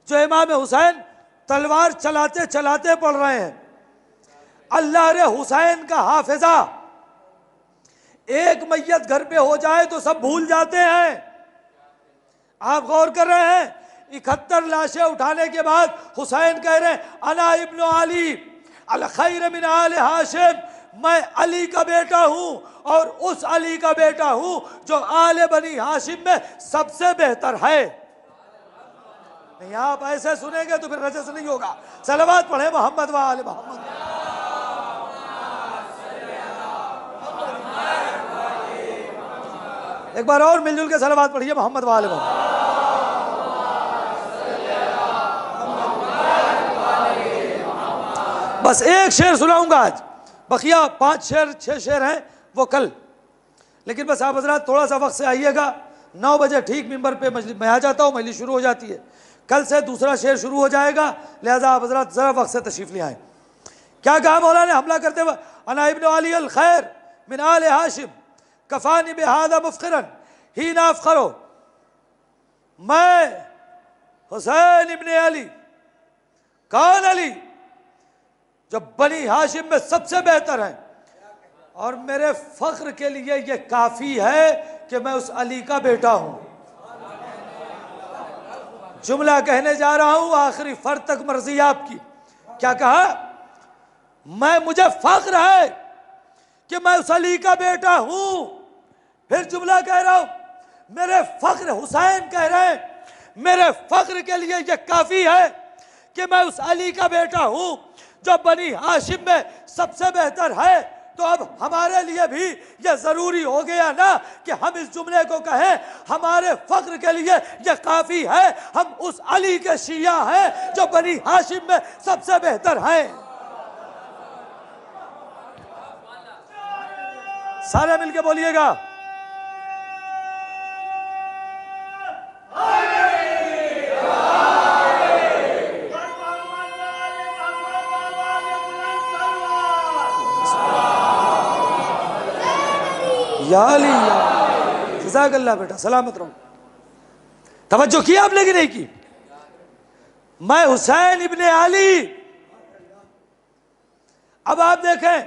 S1: जो इमाम हुसैन तलवार चलाते चलाते पढ़ रहे हैं। अल्लाह रे हुसैन का हाफिजा, एक मैयत घर पे हो जाए तो सब भूल जाते हैं। आप गौर कर रहे हैं, 71 लाशें उठाने के बाद हुसैन कह रहे हैं अना इब्नु अली अल खैर मिन आल हाशिम, मैं अली का बेटा हूं और उस अली का बेटा हूं जो आले बनी हाशिम में सबसे बेहतर है। नहीं, आप ऐसे सुनेंगे तो फिर रजस नहीं होगा। सलवात पढ़े मोहम्मद व आले मोहम्मद। एक बार और मिलजुल के सलवात पढ़िए मोहम्मद व आले मोहम्मद। बस एक शेर सुनाऊंगा आज, बकिया 5 शेर 6 शेर हैं वो कल। लेकिन बस आप हजरात थोड़ा सा वक्त से आइएगा, 9 बजे ठीक मिंबर पे मैं आ जाता हूँ, मजलिस शुरू हो जाती है। कल से दूसरा शेर शुरू हो जाएगा, लिहाजा आप हजरात ज़रा वक्त से तशरीफ़ ले आए। क्या कहा मौला ने हमला करते हुए, अना इब्नु अली अल खैर मिन आल हाशिम कफानी बेहादा मुफ्खरन ही ना अफखरो। मैं हुसैन इब्ने अली, कौन अली, जो बनी हाशिम में सबसे बेहतर है, और मेरे फख्र के लिए ये काफी है कि मैं उस अली का बेटा हूं। जुमला कहने जा रहा हूं, आखिरी फर्द तक मर्जी आपकी। क्या कहा? मुझे फख्र है कि मैं उस अली का बेटा हूं। फिर जुमला कह रहा हूं, मेरे फख्र, हुसैन कह रहे हैं मेरे फख्र के लिए यह काफी है कि मैं उस अली का बेटा हूं जो बनी हाशिम में सबसे बेहतर है। तो अब हमारे लिए भी यह जरूरी हो गया ना कि हम इस जुमले को कहें, हमारे फख्र के लिए यह काफी है, हम उस अली के शिया हैं जो बनी हाशिम में सबसे बेहतर हैं। सारे मिलके बोलिएगा, या अली जज़ाकल्लाह। बेटा सलामत रहो। तवज्जो किया आपने कि नहीं की? मैं हुसैन इब्ने अली। अब आप देखें,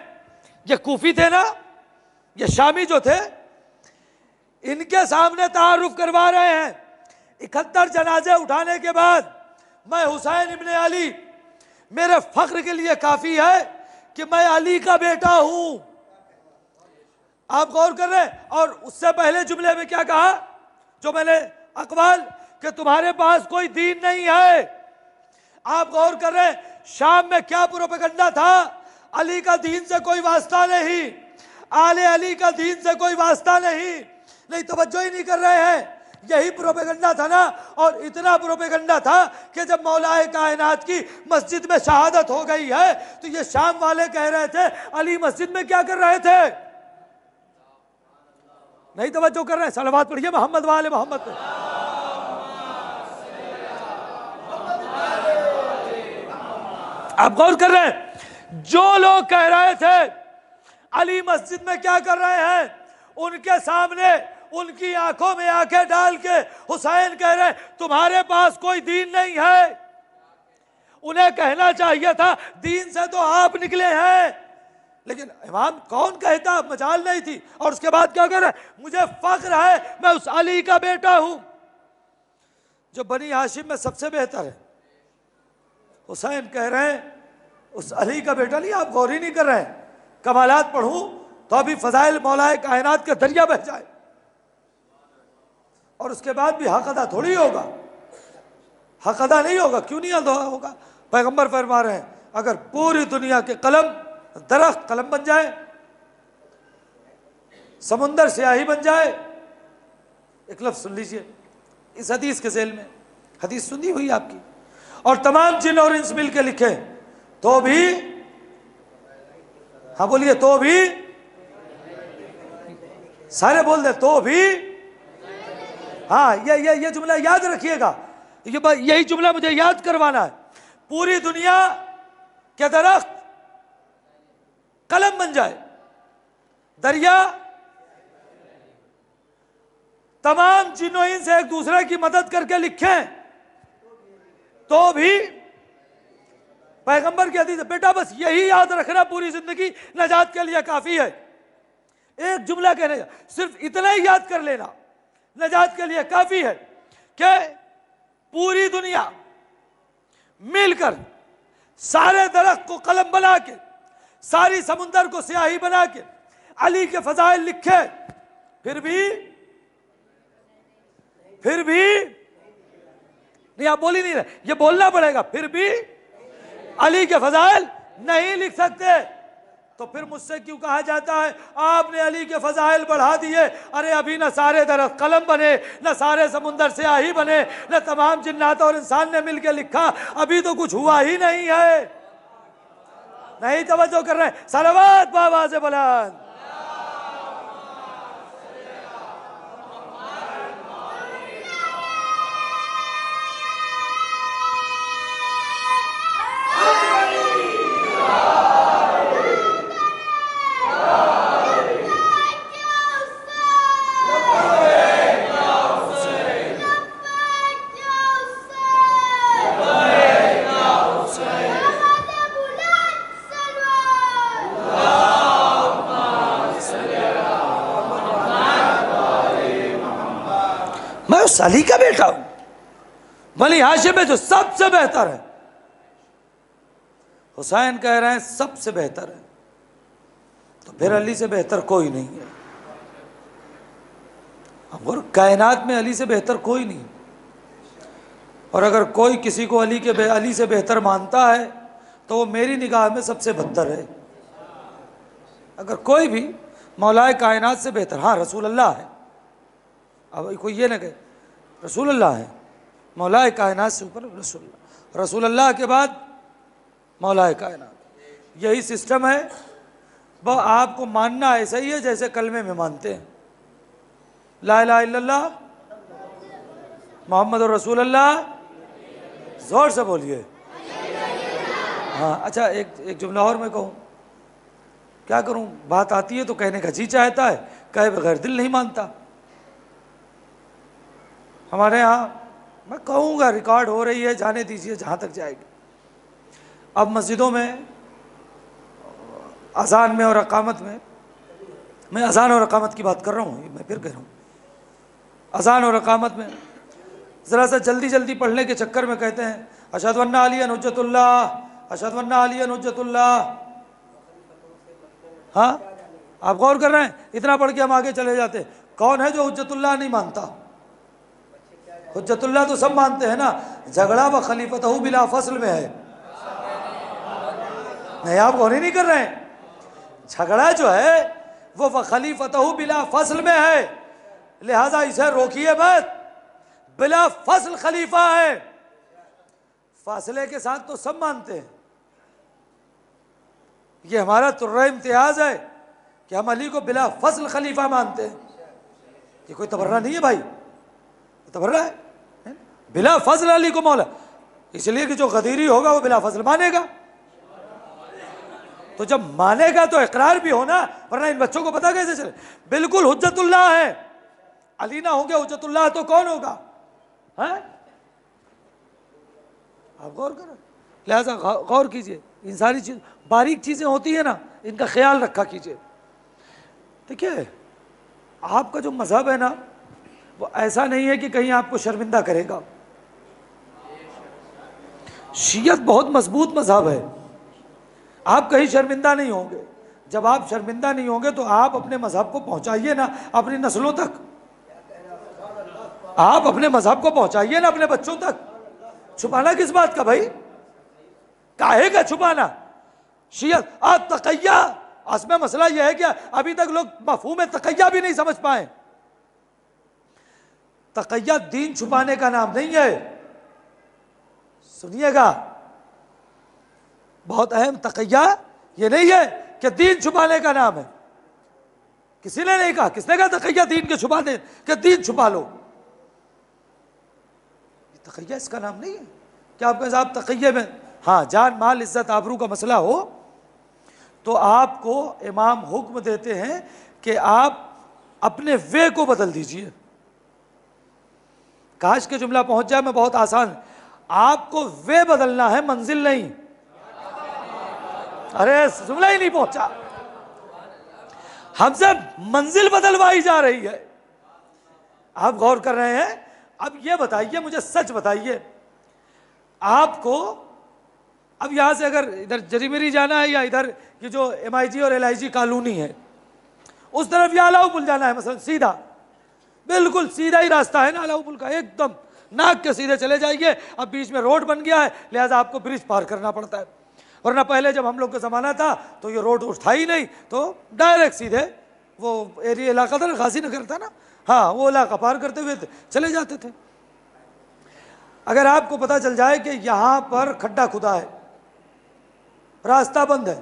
S1: ये कूफी थे ना, ये शामी जो थे, इनके सामने तारुफ करवा रहे हैं। 71 जनाजे उठाने के बाद मैं हुसैन इब्ने अली, मेरे फख्र के लिए काफी है कि मैं अली का बेटा हूं। आप गौर कर रहे हैं। और उससे पहले जुमले में क्या कहा, जो मैंने अकवाल, कि तुम्हारे पास कोई दीन नहीं है। आप गौर कर रहे हैं, शाम में क्या प्रोपेगंडा था, अली का दीन से कोई वास्ता नहीं, आले अली का दीन से कोई वास्ता नहीं, तवज्जो ही नहीं कर रहे हैं। यही प्रोपेगंडा था ना। और इतना प्रोपेगंडा था कि जब मौलाए कायनात की मस्जिद में शहादत हो गई है तो ये शाम वाले कह रहे थे अली मस्जिद में क्या कर रहे थे। नहीं तवज्जो कर रहे हैं। सलवात पढ़िए मोहम्मद वाले मोहम्मद पे। आप गौर कर रहे हैं, जो लोग कह रहे थे अली मस्जिद में क्या कर रहे हैं, उनके सामने उनकी आंखों में आंखें डाल के हुसैन कह रहे तुम्हारे पास कोई दीन नहीं है। उन्हें कहना चाहिए था दीन से तो आप निकले हैं, लेकिन इमाम कौन कहता, मजाल नहीं थी। और उसके बाद क्या कर रहे, मुझे फख्र है मैं उस अली का बेटा हूं जो बनी हाशिम में सबसे बेहतर है। हुसैन कह रहे हैं उस अली का बेटा नहीं। आप गौर ही नहीं कर रहे हैं। कमालात पढ़ूं तो अभी फजाइल मौलाए कायनात के दरिया बह जाए, और उसके बाद भी हक अदा थोड़ी होगा। हक अदा नहीं होगा। क्यों नहीं अदा होगा? पैगंबर फरमा रहे हैं अगर पूरी दुनिया के कलम, दरख्त कलम बन जाए, समुंदर स्याही बन जाए, एक लफ्ज सुन लीजिए इस हदीस के झेल में, हदीस सुनी हुई आपकी, और तमाम जिन और इंस मिल के लिखे तो भी, हाँ बोलिए, तो भी, सारे बोल दे तो भी, हाँ ये जुमला याद रखिएगा, यही जुमला मुझे याद करवाना है। पूरी दुनिया के दरख्त कलम बन जाए, दरिया तमाम जिन्नों से एक दूसरे की मदद करके लिखें तो भी, पैगंबर की हदीस है, बेटा बस यही याद रखना पूरी जिंदगी नजात के लिए काफी है। एक जुमला कहने का, सिर्फ इतना ही याद कर लेना नजात के लिए काफी है कि पूरी दुनिया मिलकर सारे दरख्त को कलम बना के, सारी समुंदर को स्याही बना के अली के फजाइल लिखे, फिर भी नहीं, आप बोल ही नहीं रहे, ये बोलना पड़ेगा, फिर भी अली के फजाइल नहीं लिख सकते, तो फिर मुझसे क्यों कहा जाता है आपने अली के फजाइल बढ़ा दिए? अरे अभी न सारे दरख्त कलम बने, न सारे समुंदर स्याही बने, न तमाम जिन्नात और इंसान ने मिलकर लिखा, अभी तो कुछ हुआ ही नहीं है। नहीं तवज्जो कर रहे, सलावत बाबा से बुलंद। अली का बेटा हूं, बनी हाशिम में जो सबसे बेहतर है। हुसैन कह रहे हैं सबसे बेहतर है, तो फिर अली से बेहतर कोई नहीं है। और कायनात में अली से बेहतर कोई नहीं, और अगर कोई किसी को अली से बेहतर मानता है तो वो मेरी निगाह में सबसे बदतर है। अगर कोई भी मौलाए कायनात से बेहतर, हाँ रसूल अल्लाह है, अब कोई ये ना कहे रसूल अल्लाह है, मौलाए कायनात से ऊपर रसूल अल्लाह के बाद मौलाए कायनात, यही सिस्टम है। वह आपको मानना ऐसा ही है जैसे कलमे में मानते हैं, ला इलाहा इल्लल्लाह मोहम्मद रसूल अल्लाह, जोर से बोलिए। हाँ अच्छा, एक जुमला और मैं कहूँ, क्या करूँ, बात आती है तो कहने का जी चाहता है, कहे बगैर दिल नहीं मानता। हमारे यहाँ, मैं कहूँगा रिकॉर्ड हो रही है, जाने दीजिए जहाँ तक जाएगी। अब मस्जिदों में अजान में और अकामत में, मैं अजान और अकामत की बात कर रहा हूँ, मैं फिर कह रहा हूँ, अजान और अकामत में ज़रा सा जल्दी जल्दी पढ़ने के चक्कर में कहते हैं अशहदु अन्ना अलिय्यन हुज्जतुल्लाह, अशहदु अन्ना अलिय्यन हुज्जतुल्लाह। हाँ आप गौर कर रहे हैं, इतना पढ़ के हम आगे चले जाते हैं। कौन है जो हुज्जतुल्लाह नहीं मानता? हुज्जतुल्लाह तो सब मानते हैं ना, झगड़ा व खलीफतहू बिला फसल में है। नहीं आप गौर ही नहीं कर रहे हैं, झगड़ा जो है वो व खलीफतहू बिला फसल में है, लिहाजा इसे रोकिए मत, बिला फसल खलीफा है। फासले के साथ तो सब मानते हैं। ये हमारा तुर्रा इम्तियाज है कि हम अली को बिला फसल खलीफा मानते हैं। ये कोई तबर्रा नहीं है भाई, तबर्रा है, बिला फजल अली को मौला, इसलिए कि जो गदीरी होगा वो बिला फजल मानेगा। तो जब मानेगा तो इकरार भी होना, वरना इन बच्चों को पता कैसे चले? बिल्कुल हुज्जतुल्लाह है, अली ना होंगे हुज्जतुल्लाह तो कौन होगा? हैं? आप गौर करो, लिहाजा गौर कीजिए, इन सारी चीज बारीक चीजें होती है ना, इनका ख्याल रखा कीजिए। देखिए आपका जो मजहब है ना, वो ऐसा नहीं है कि कहीं आपको शर्मिंदा करेगा। शियत बहुत मजबूत मजहब है, आप कहीं शर्मिंदा नहीं होंगे। जब आप शर्मिंदा नहीं होंगे तो आप अपने मजहब को पहुंचाइए ना अपनी नस्लों तक, आप अपने मजहब को पहुंचाइए ना अपने बच्चों तक। छुपाना किस बात का भाई? काहे का छुपाना? शियत तकैया, असमें मसला यह है कि अभी तक लोग मफहूम तकैया भी नहीं समझ पाए। तकैया दीन छुपाने का नाम नहीं है, सुनिएगा, बहुत अहम। तकैया ये नहीं है कि दीन छुपाने का नाम है। किसी ने नहीं कहा, किसने कहा तकैया दीन के छुपा दे कि दीन छुपा लो? तकैया इसका नाम नहीं है। क्या आपके साहब तकैये में हाँ जान माल इज्जत आबरू का मसला हो तो आपको इमाम हुक्म देते हैं कि आप अपने वे को बदल दीजिए। काश के जुमला पहुंच जाए, मैं बहुत आसान, आपको वे बदलना है, मंजिल नहीं। अरे जुमला ही नहीं पहुंचा, हमसे मंजिल बदलवाई जा रही है। आप गौर कर रहे हैं? अब ये बताइए, मुझे सच बताइए, आपको अब यहां से अगर इधर जरीमेरी जाना है या इधर ये जो MIG और LIG कॉलोनी है उस तरफ या अलाउ पुल जाना है, मसलन सीधा, बिल्कुल सीधा ही रास्ता है ना अलाउ पुल का, एकदम नाक के सीधे चले जाइए। अब बीच में रोड बन गया है, लिहाजा आपको ब्रिज पार करना पड़ता है, वरना पहले जब हम लोग का ज़माना था तो ये रोड उठा ही नहीं, तो डायरेक्ट सीधे वो एरिया इलाका था ना, खासी नगर था ना, हाँ, वो इलाका पार करते हुए चले जाते थे। अगर आपको पता चल जाए कि यहाँ पर खड्डा खुदा है, रास्ता बंद है,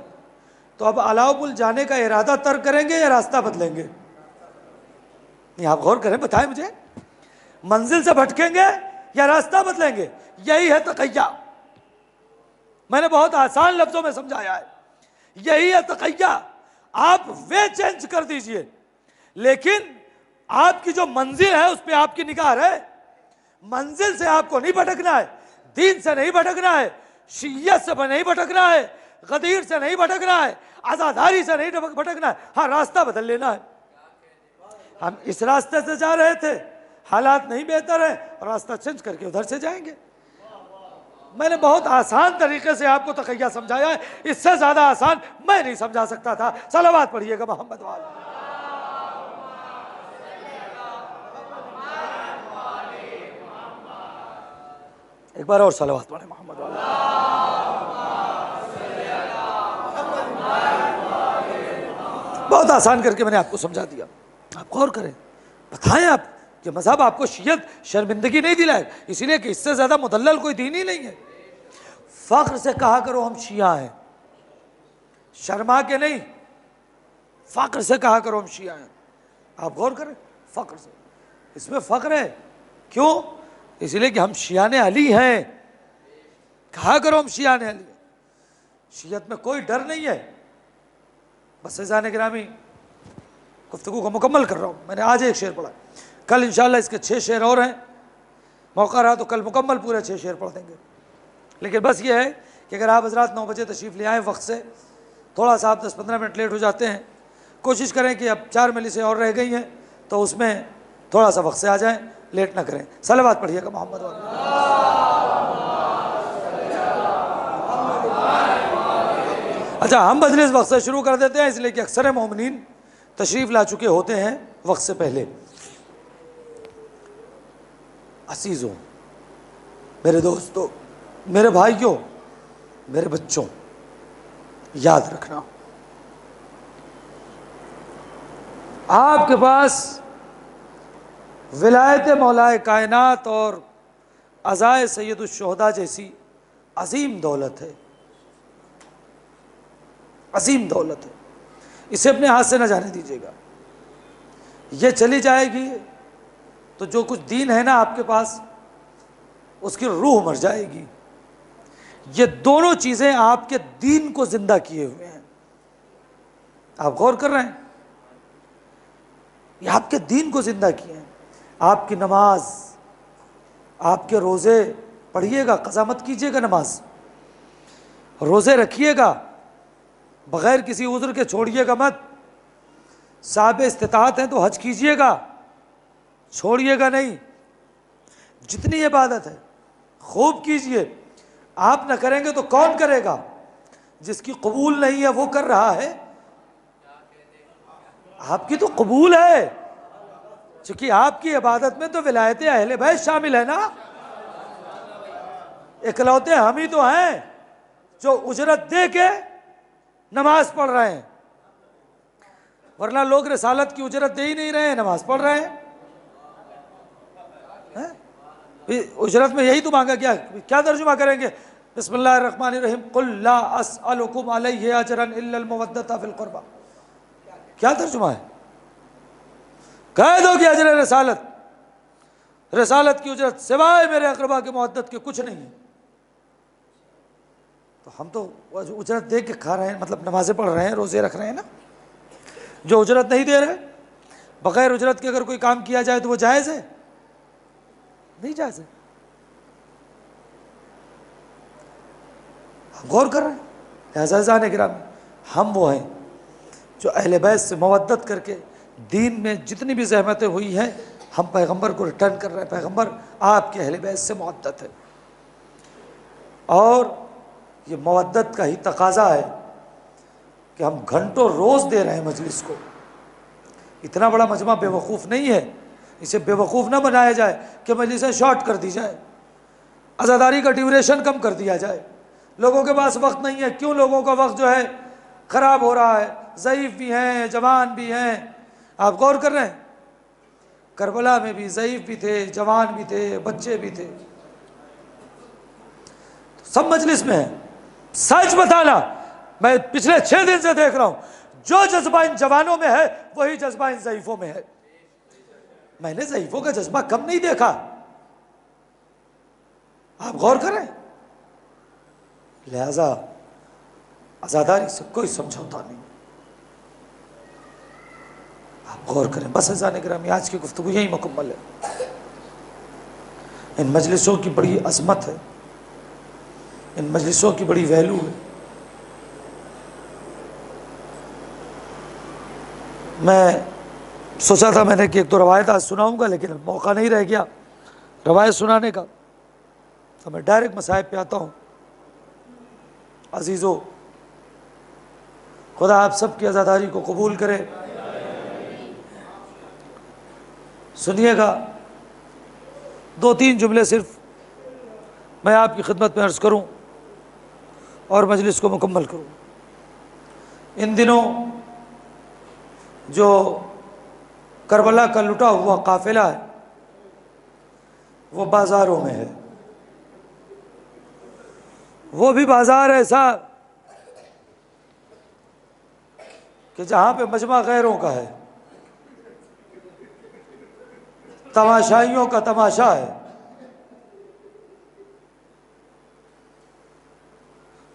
S1: तो अब अलाउ पुल जाने का इरादा तर्क करेंगे या रास्ता बदलेंगे? नहीं, आप गौर करें, बताएं मुझे, मंजिल से भटकेंगे या रास्ता बदलेंगे? यही है तकैया। मैंने बहुत आसान लफ्जों में समझाया है, यही है तकैया। आप वे चेंज कर दीजिए, लेकिन आपकी जो मंजिल है उस पर आपकी निगाह है। मंजिल से आपको नहीं भटकना है, दीन से नहीं भटकना है, शियत से नहीं भटकना है, गदीर से नहीं भटकना है, आजादारी से नहीं भटकना है। हाँ, रास्ता बदल लेना है। हम इस रास्ते से जा रहे थे, हालात नहीं बेहतर है, रास्ता चेंज करके उधर से जाएंगे। मैंने बहुत आसान तरीके से आपको तकैया समझाया है, इससे ज्यादा आसान मैं नहीं समझा सकता था। सलावत पढ़िएगा मोहम्मद वाले। एक बार और सलावत पढ़े मोहम्मद वाले। बहुत आसान करके मैंने आपको समझा दिया, आप गौर करें, बताएं आप कि मज़हब आपको शियत शर्मिंदगी नहीं दिलाए, इसीलिए कि इससे ज़्यादा मुदल्लल कोई दीन ही नहीं है। फ़ख्र से कहा करो हम शिया हैं, शर्मा के नहीं, फ़ख्र से कहा करो हम शिया हैं। आप गौर करें, फ़ख्र से, इसमें फ़ख्र है। क्यों? इसलिए कि हम शियाने अली हैं, कहा करो हम शियाने अली हैं। शियत में कोई डर नहीं है। बस ज़ाने गिरामी, गुफ्तगू को मुकम्मल कर रहा हूँ, मैंने आज एक शेर पढ़ा, कल इंशाअल्लाह इसके 6 शेर और हैं, मौका रहा तो कल मुकम्मल पूरे 6 शेर पढ़ देंगे। लेकिन बस ये है कि अगर आप हज़रात 9 बजे तशरीफ़ ले आएँ वक्त से, थोड़ा सा आप 10-15 मिनट लेट हो जाते हैं, कोशिश करें कि अब 4 मजलिसें और रह गई हैं तो उसमें थोड़ा सा वक्त से आ जाएँ, लेट ना करें। सलावत पढ़िएगा मोहम्मद वाले। अच्छा, हम मजलिस वक्त से शुरू कर देते हैं, इसलिए कि अक्सर मोमिनीन तशरीफ़ ला चुके होते हैं वक्त से पहले। असीज़ों, मेरे दोस्तों, मेरे भाइयों, मेरे बच्चों, याद रखना, आपके पास विलायत मौलाए कायनात और अज़ाए सैयदुश शुहदा जैसी अजीम दौलत है, अजीम दौलत है। इसे अपने हाथ से न जाने दीजिएगा। ये चली जाएगी तो जो कुछ दीन है ना आपके पास, उसकी रूह मर जाएगी। ये दोनों चीज़ें आपके दीन को जिंदा किए हुए हैं। आप गौर कर रहे हैं, ये आपके दीन को जिंदा किए हैं। आपकी नमाज, आपके रोज़े पढ़िएगा, कज़ा मत कीजिएगा, नमाज रोज़े रखिएगा, बग़ैर किसी उज़्र के छोड़िएगा मत। साहिब इस्तिताअत हैं तो हज कीजिएगा, छोड़िएगा नहीं। जितनी इबादत है खूब कीजिए। आप न करेंगे तो कौन करेगा? जिसकी कबूल नहीं है वो कर रहा है, आपकी तो कबूल है, क्योंकि आपकी इबादत में तो विलायत अहले बैत शामिल है ना। इकलौते हम ही तो हैं जो उजरत दे के नमाज पढ़ रहे हैं, वरना लोग रिसालत की उजरत दे ही नहीं रहे हैं, नमाज पढ़ रहे हैं। उजरत में यही तो मांगा, क्या क्या तर्जुमा करेंगे? बिस्मिल्लाहिर्रहमानिर्रहीम, कुल ला अस्अलुकुम अलैहि अजरन इल्लल मवद्दता फिल कुर्बा। क्या तर्जुमा है? कह दो कि अजर रिसालत, रिसालत की उजरत सिवाय मेरे अकरबा की मोहब्बत के कुछ नहीं है। तो हम तो उजरत दे के खा रहे हैं, मतलब नमाजें पढ़ रहे हैं, रोजे रख रहे हैं ना। जो उजरत नहीं दे रहे, बगैर उजरत के अगर कोई काम किया जाए तो वो जायज़ है? नहीं जायज़ है। गौर कर रहे हैं। अज़ीज़ान किराम, हम वो हैं जो अहले बैत से मवद्दत करके दीन में जितनी भी ज़हमतें हुई हैं, हम पैगंबर को रिटर्न कर रहे हैं। पैगंबर आपके अहले बैत से मवद्दत है, और ये मवद्दत का ही तकाज़ा है कि हम घंटों रोज़ दे रहे हैं मजलिस को। इतना बड़ा मजमा बेवकूफ़ नहीं है, इसे बेवकूफ़ ना बनाया जाए कि मजलिसें शॉर्ट कर दी जाए, अज़ादारी का ड्यूरेशन कम कर दिया जाए। लोगों के पास वक्त नहीं है। क्यों लोगों का वक्त जो है ख़राब हो रहा है? ज़ईफ़ भी हैं, जवान भी हैं। आप गौर कर रहे हैं, करबला में भी ज़ईफ़ भी थे, जवान भी थे, बच्चे भी थे, सब मजलिस में है। सच बताना, मैं पिछले 6 दिन से देख रहा हूं, जो जज्बा इन जवानों में है वही जज्बा इन ज़ईफ़ों में है। मैंने ज़ईफ़ों का जज्बा कम नहीं देखा। आप गौर करें। लिहाजा आज़ादारी से कोई समझौता नहीं। आप गौर करें। बस अज़ीज़ान गिरामी, आज की गुफ्तगू यही मुकम्मल है। इन मजलिसों की बड़ी अज़मत है, इन मजलिसों की बड़ी वैल्यू है। मैं सोचा था मैंने कि एक दो रवायत आज सुनाऊंगा, लेकिन मौका नहीं रह गया रवायत सुनाने का, तो मैं डायरेक्ट मसाइब पे आता हूँ। अजीज़ों, खुदा आप सब की आज़ादारी को कबूल करे। सुनिएगा, 2-3 जुमले सिर्फ मैं आपकी खिदमत में अर्ज़ करूँ और मजलिस को मुकम्मल करूँ। इन दिनों जो करबला का लुटा हुआ काफ़िला है, वो बाज़ारों में है। वो भी बाज़ार ऐसा कि जहाँ पे मजमा गैरों का है, तमाशाइयों का तमाशा है।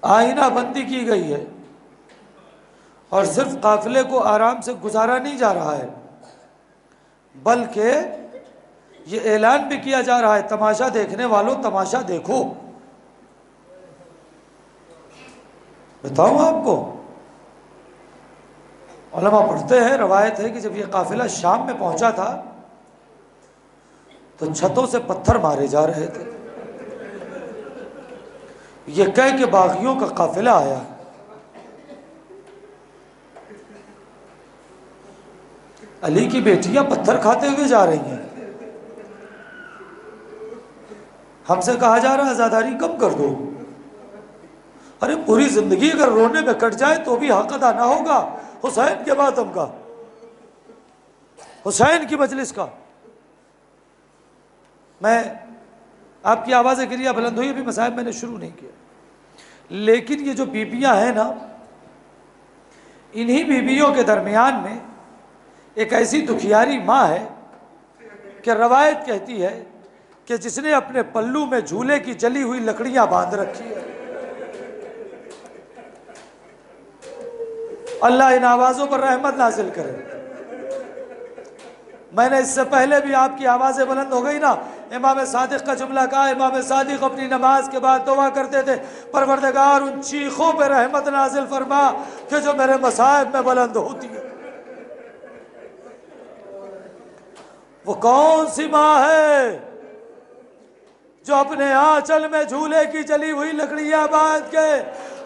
S1: आईना बंदी की गई है, और सिर्फ काफिले को आराम से गुजारा नहीं जा रहा है, बल्कि ये ऐलान भी किया जा रहा है, तमाशा देखने वालों तमाशा देखो। बताऊं आपको, उलमा पढ़ते हैं, रवायत है कि जब ये काफिला शाम में पहुंचा था तो छतों से पत्थर मारे जा रहे थे। ये कह के बागियों का काफिला आया। अली की बेटियां पत्थर खाते हुए जा रही हैं। हमसे कहा जा रहा है आज़ादारी कम कर दो। अरे पूरी जिंदगी अगर रोने में कट जाए तो भी हक अदा ना होगा हुसैन के मातम का, हुसैन की मजलिस का। मैं, आपकी आवाज़ें गिरिया बुलंद हुई, अभी मसाइब मैंने शुरू नहीं किया, लेकिन ये जो बीबियां हैं ना, इन्हीं बीबियों के दरमियान में एक ऐसी दुखियारी माँ है कि रवायत कहती है कि जिसने अपने पल्लू में झूले की जली हुई लकड़ियां बांध रखी है। अल्लाह इन आवाज़ों पर रहमत नाजिल करे। मैंने इससे पहले भी आपकी आवाज़ें बुलंद हो गई ना, इमाम सादिक का जुमला कहा। इमाम सादिक अपनी नमाज के बाद दुआ करते थे, परवरदिगार उन चीखों पर रहमत नाजिल फरमा कि जो मेरे मसाइब में बुलंद होती है। वो कौन सी माँ है जो अपने आंचल में झूले की जली हुई लकड़ियां बांध के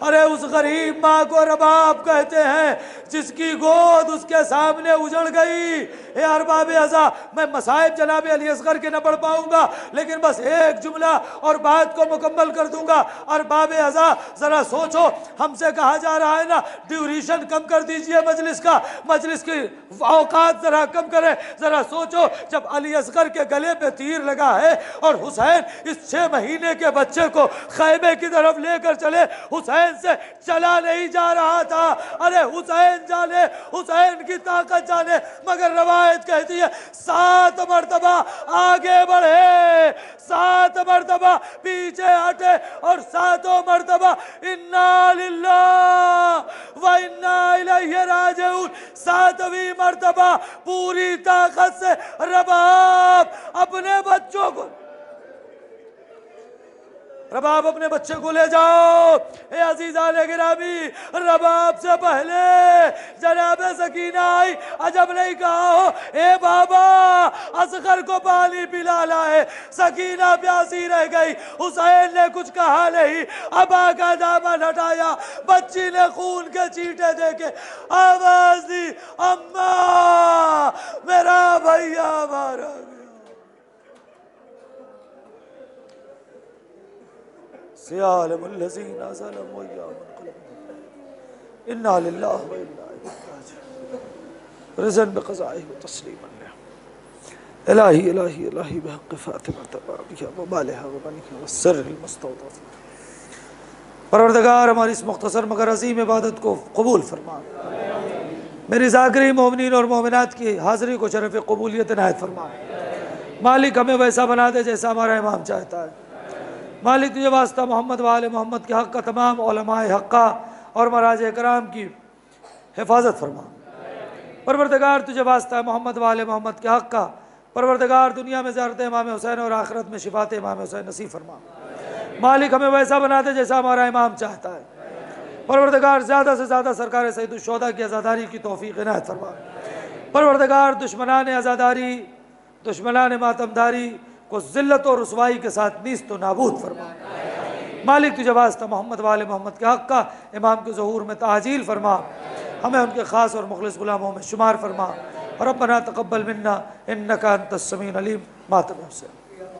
S1: अरे उस गरीब माँ को रबाब कहते हैं जिसकी गोद उसके सामने उजड़ गई। हे अरबाब अज़ा, मैं मसाइब जनाब अली असगर के न पढ़ पाऊंगा, लेकिन बस एक जुमला और बात को मुकम्मल कर दूंगा। अरबाब अज़ा, जरा सोचो, हमसे कहा जा रहा है ना ड्यूरेशन कम कर दीजिए मजलिस का, मजलिस की औकात जरा कम करें। जरा सोचो, जब अली असगर के गले पे तीर लगा है और हुसैन इस 6 महीने के बच्चे को खैमे की तरफ लेकर चले, हुसैन से चला नहीं जा रहा था। अरे हुसैन जाने, हुसैन की ताकत जाने, मगर रवायत कहती है 7 मरतबा आगे बढ़े, 7 मरतबा पीछे हटे और 7 मरतबा इन्ना लिल्लाह व इन्ना इलैहि राजिऊन, 7वीं मरतबा पूरी ताकत से रबाब अपने बच्चों को, रबाब अपने बच्चे को ले जाओ। ए अजीजा ने गिरामी, रबाब से पहले जनाब सकीना आई, अजब नहीं कहा हो ए बाबा असगर को पानी पिला लाए, सकीना प्यासी रह गई, हुसैन ने कुछ कहा नहीं, अबा का दामन हटाया, बच्ची ने खून के चीटे देके आवाज दी, अम्मा मेरा भैया मारा गया। इन्ना लिल्लाहि व इन्ना इलैहि राजिऊन। रिज़न बिक़ज़ाइहि व तस्लीमन लह। इलाही इलाही इलाही बिहक़्क़ि फ़ातिमा तबाबिहा व बालिहा व बनिहा व सर्रिल मुस्तौदफ़। परवरदिगार हमारी इस मुख्तसर मगर अज़ीम इबादत को कबूल फरमा। मेरी ज़ाकिरीन मोमिनीन और मोमिनात की हाज़िरी को शरफ़ कबूलियत इनायत फरमा। मालिक हमें वैसा बना दे जैसा हमारा इमाम चाहता है। मालिक तुझे वास्ता मोहम्मद वाले मोहम्मद के हक़ का तमाम उलमाए हक़्क़ा और मराज कराम की हिफाजत फरमा। परवरदिगार तुझे वास्ता है मोहम्मद वाले मोहम्मद के हक़ का, परवरदिगार दुनिया में ज़ियारत इमाम हुसैन और आखिरत में शिफात इमाम हुसैन नसीब फरमा। मालिक हमें वैसा बना दे जैसा हमारा इमाम चाहता है। परवरदिगार ज़्यादा से ज़्यादा सरकार सैयदुश्शोहदा की आज़ादारी की तौफ़ीक़ इनायत फरमा। परवरदिगार दुश्मनान आज़ादारी, दुश्मनान मातमदारी को ज़िल्लत और रुसवाई के साथ नीस्त नाबूद फरमा। मालिक तुझे वास्ता मोहम्मद वाले मोहम्मद के हक़ का इमाम के ज़हूर में ताजील फरमा, हमें उनके ख़ास और मुखलिस गुलामों में शुमार फरमा। रब्बना तक़ब्बल मिन्ना इन्नका अंतस समीउल अलीम। मातम हुसैन।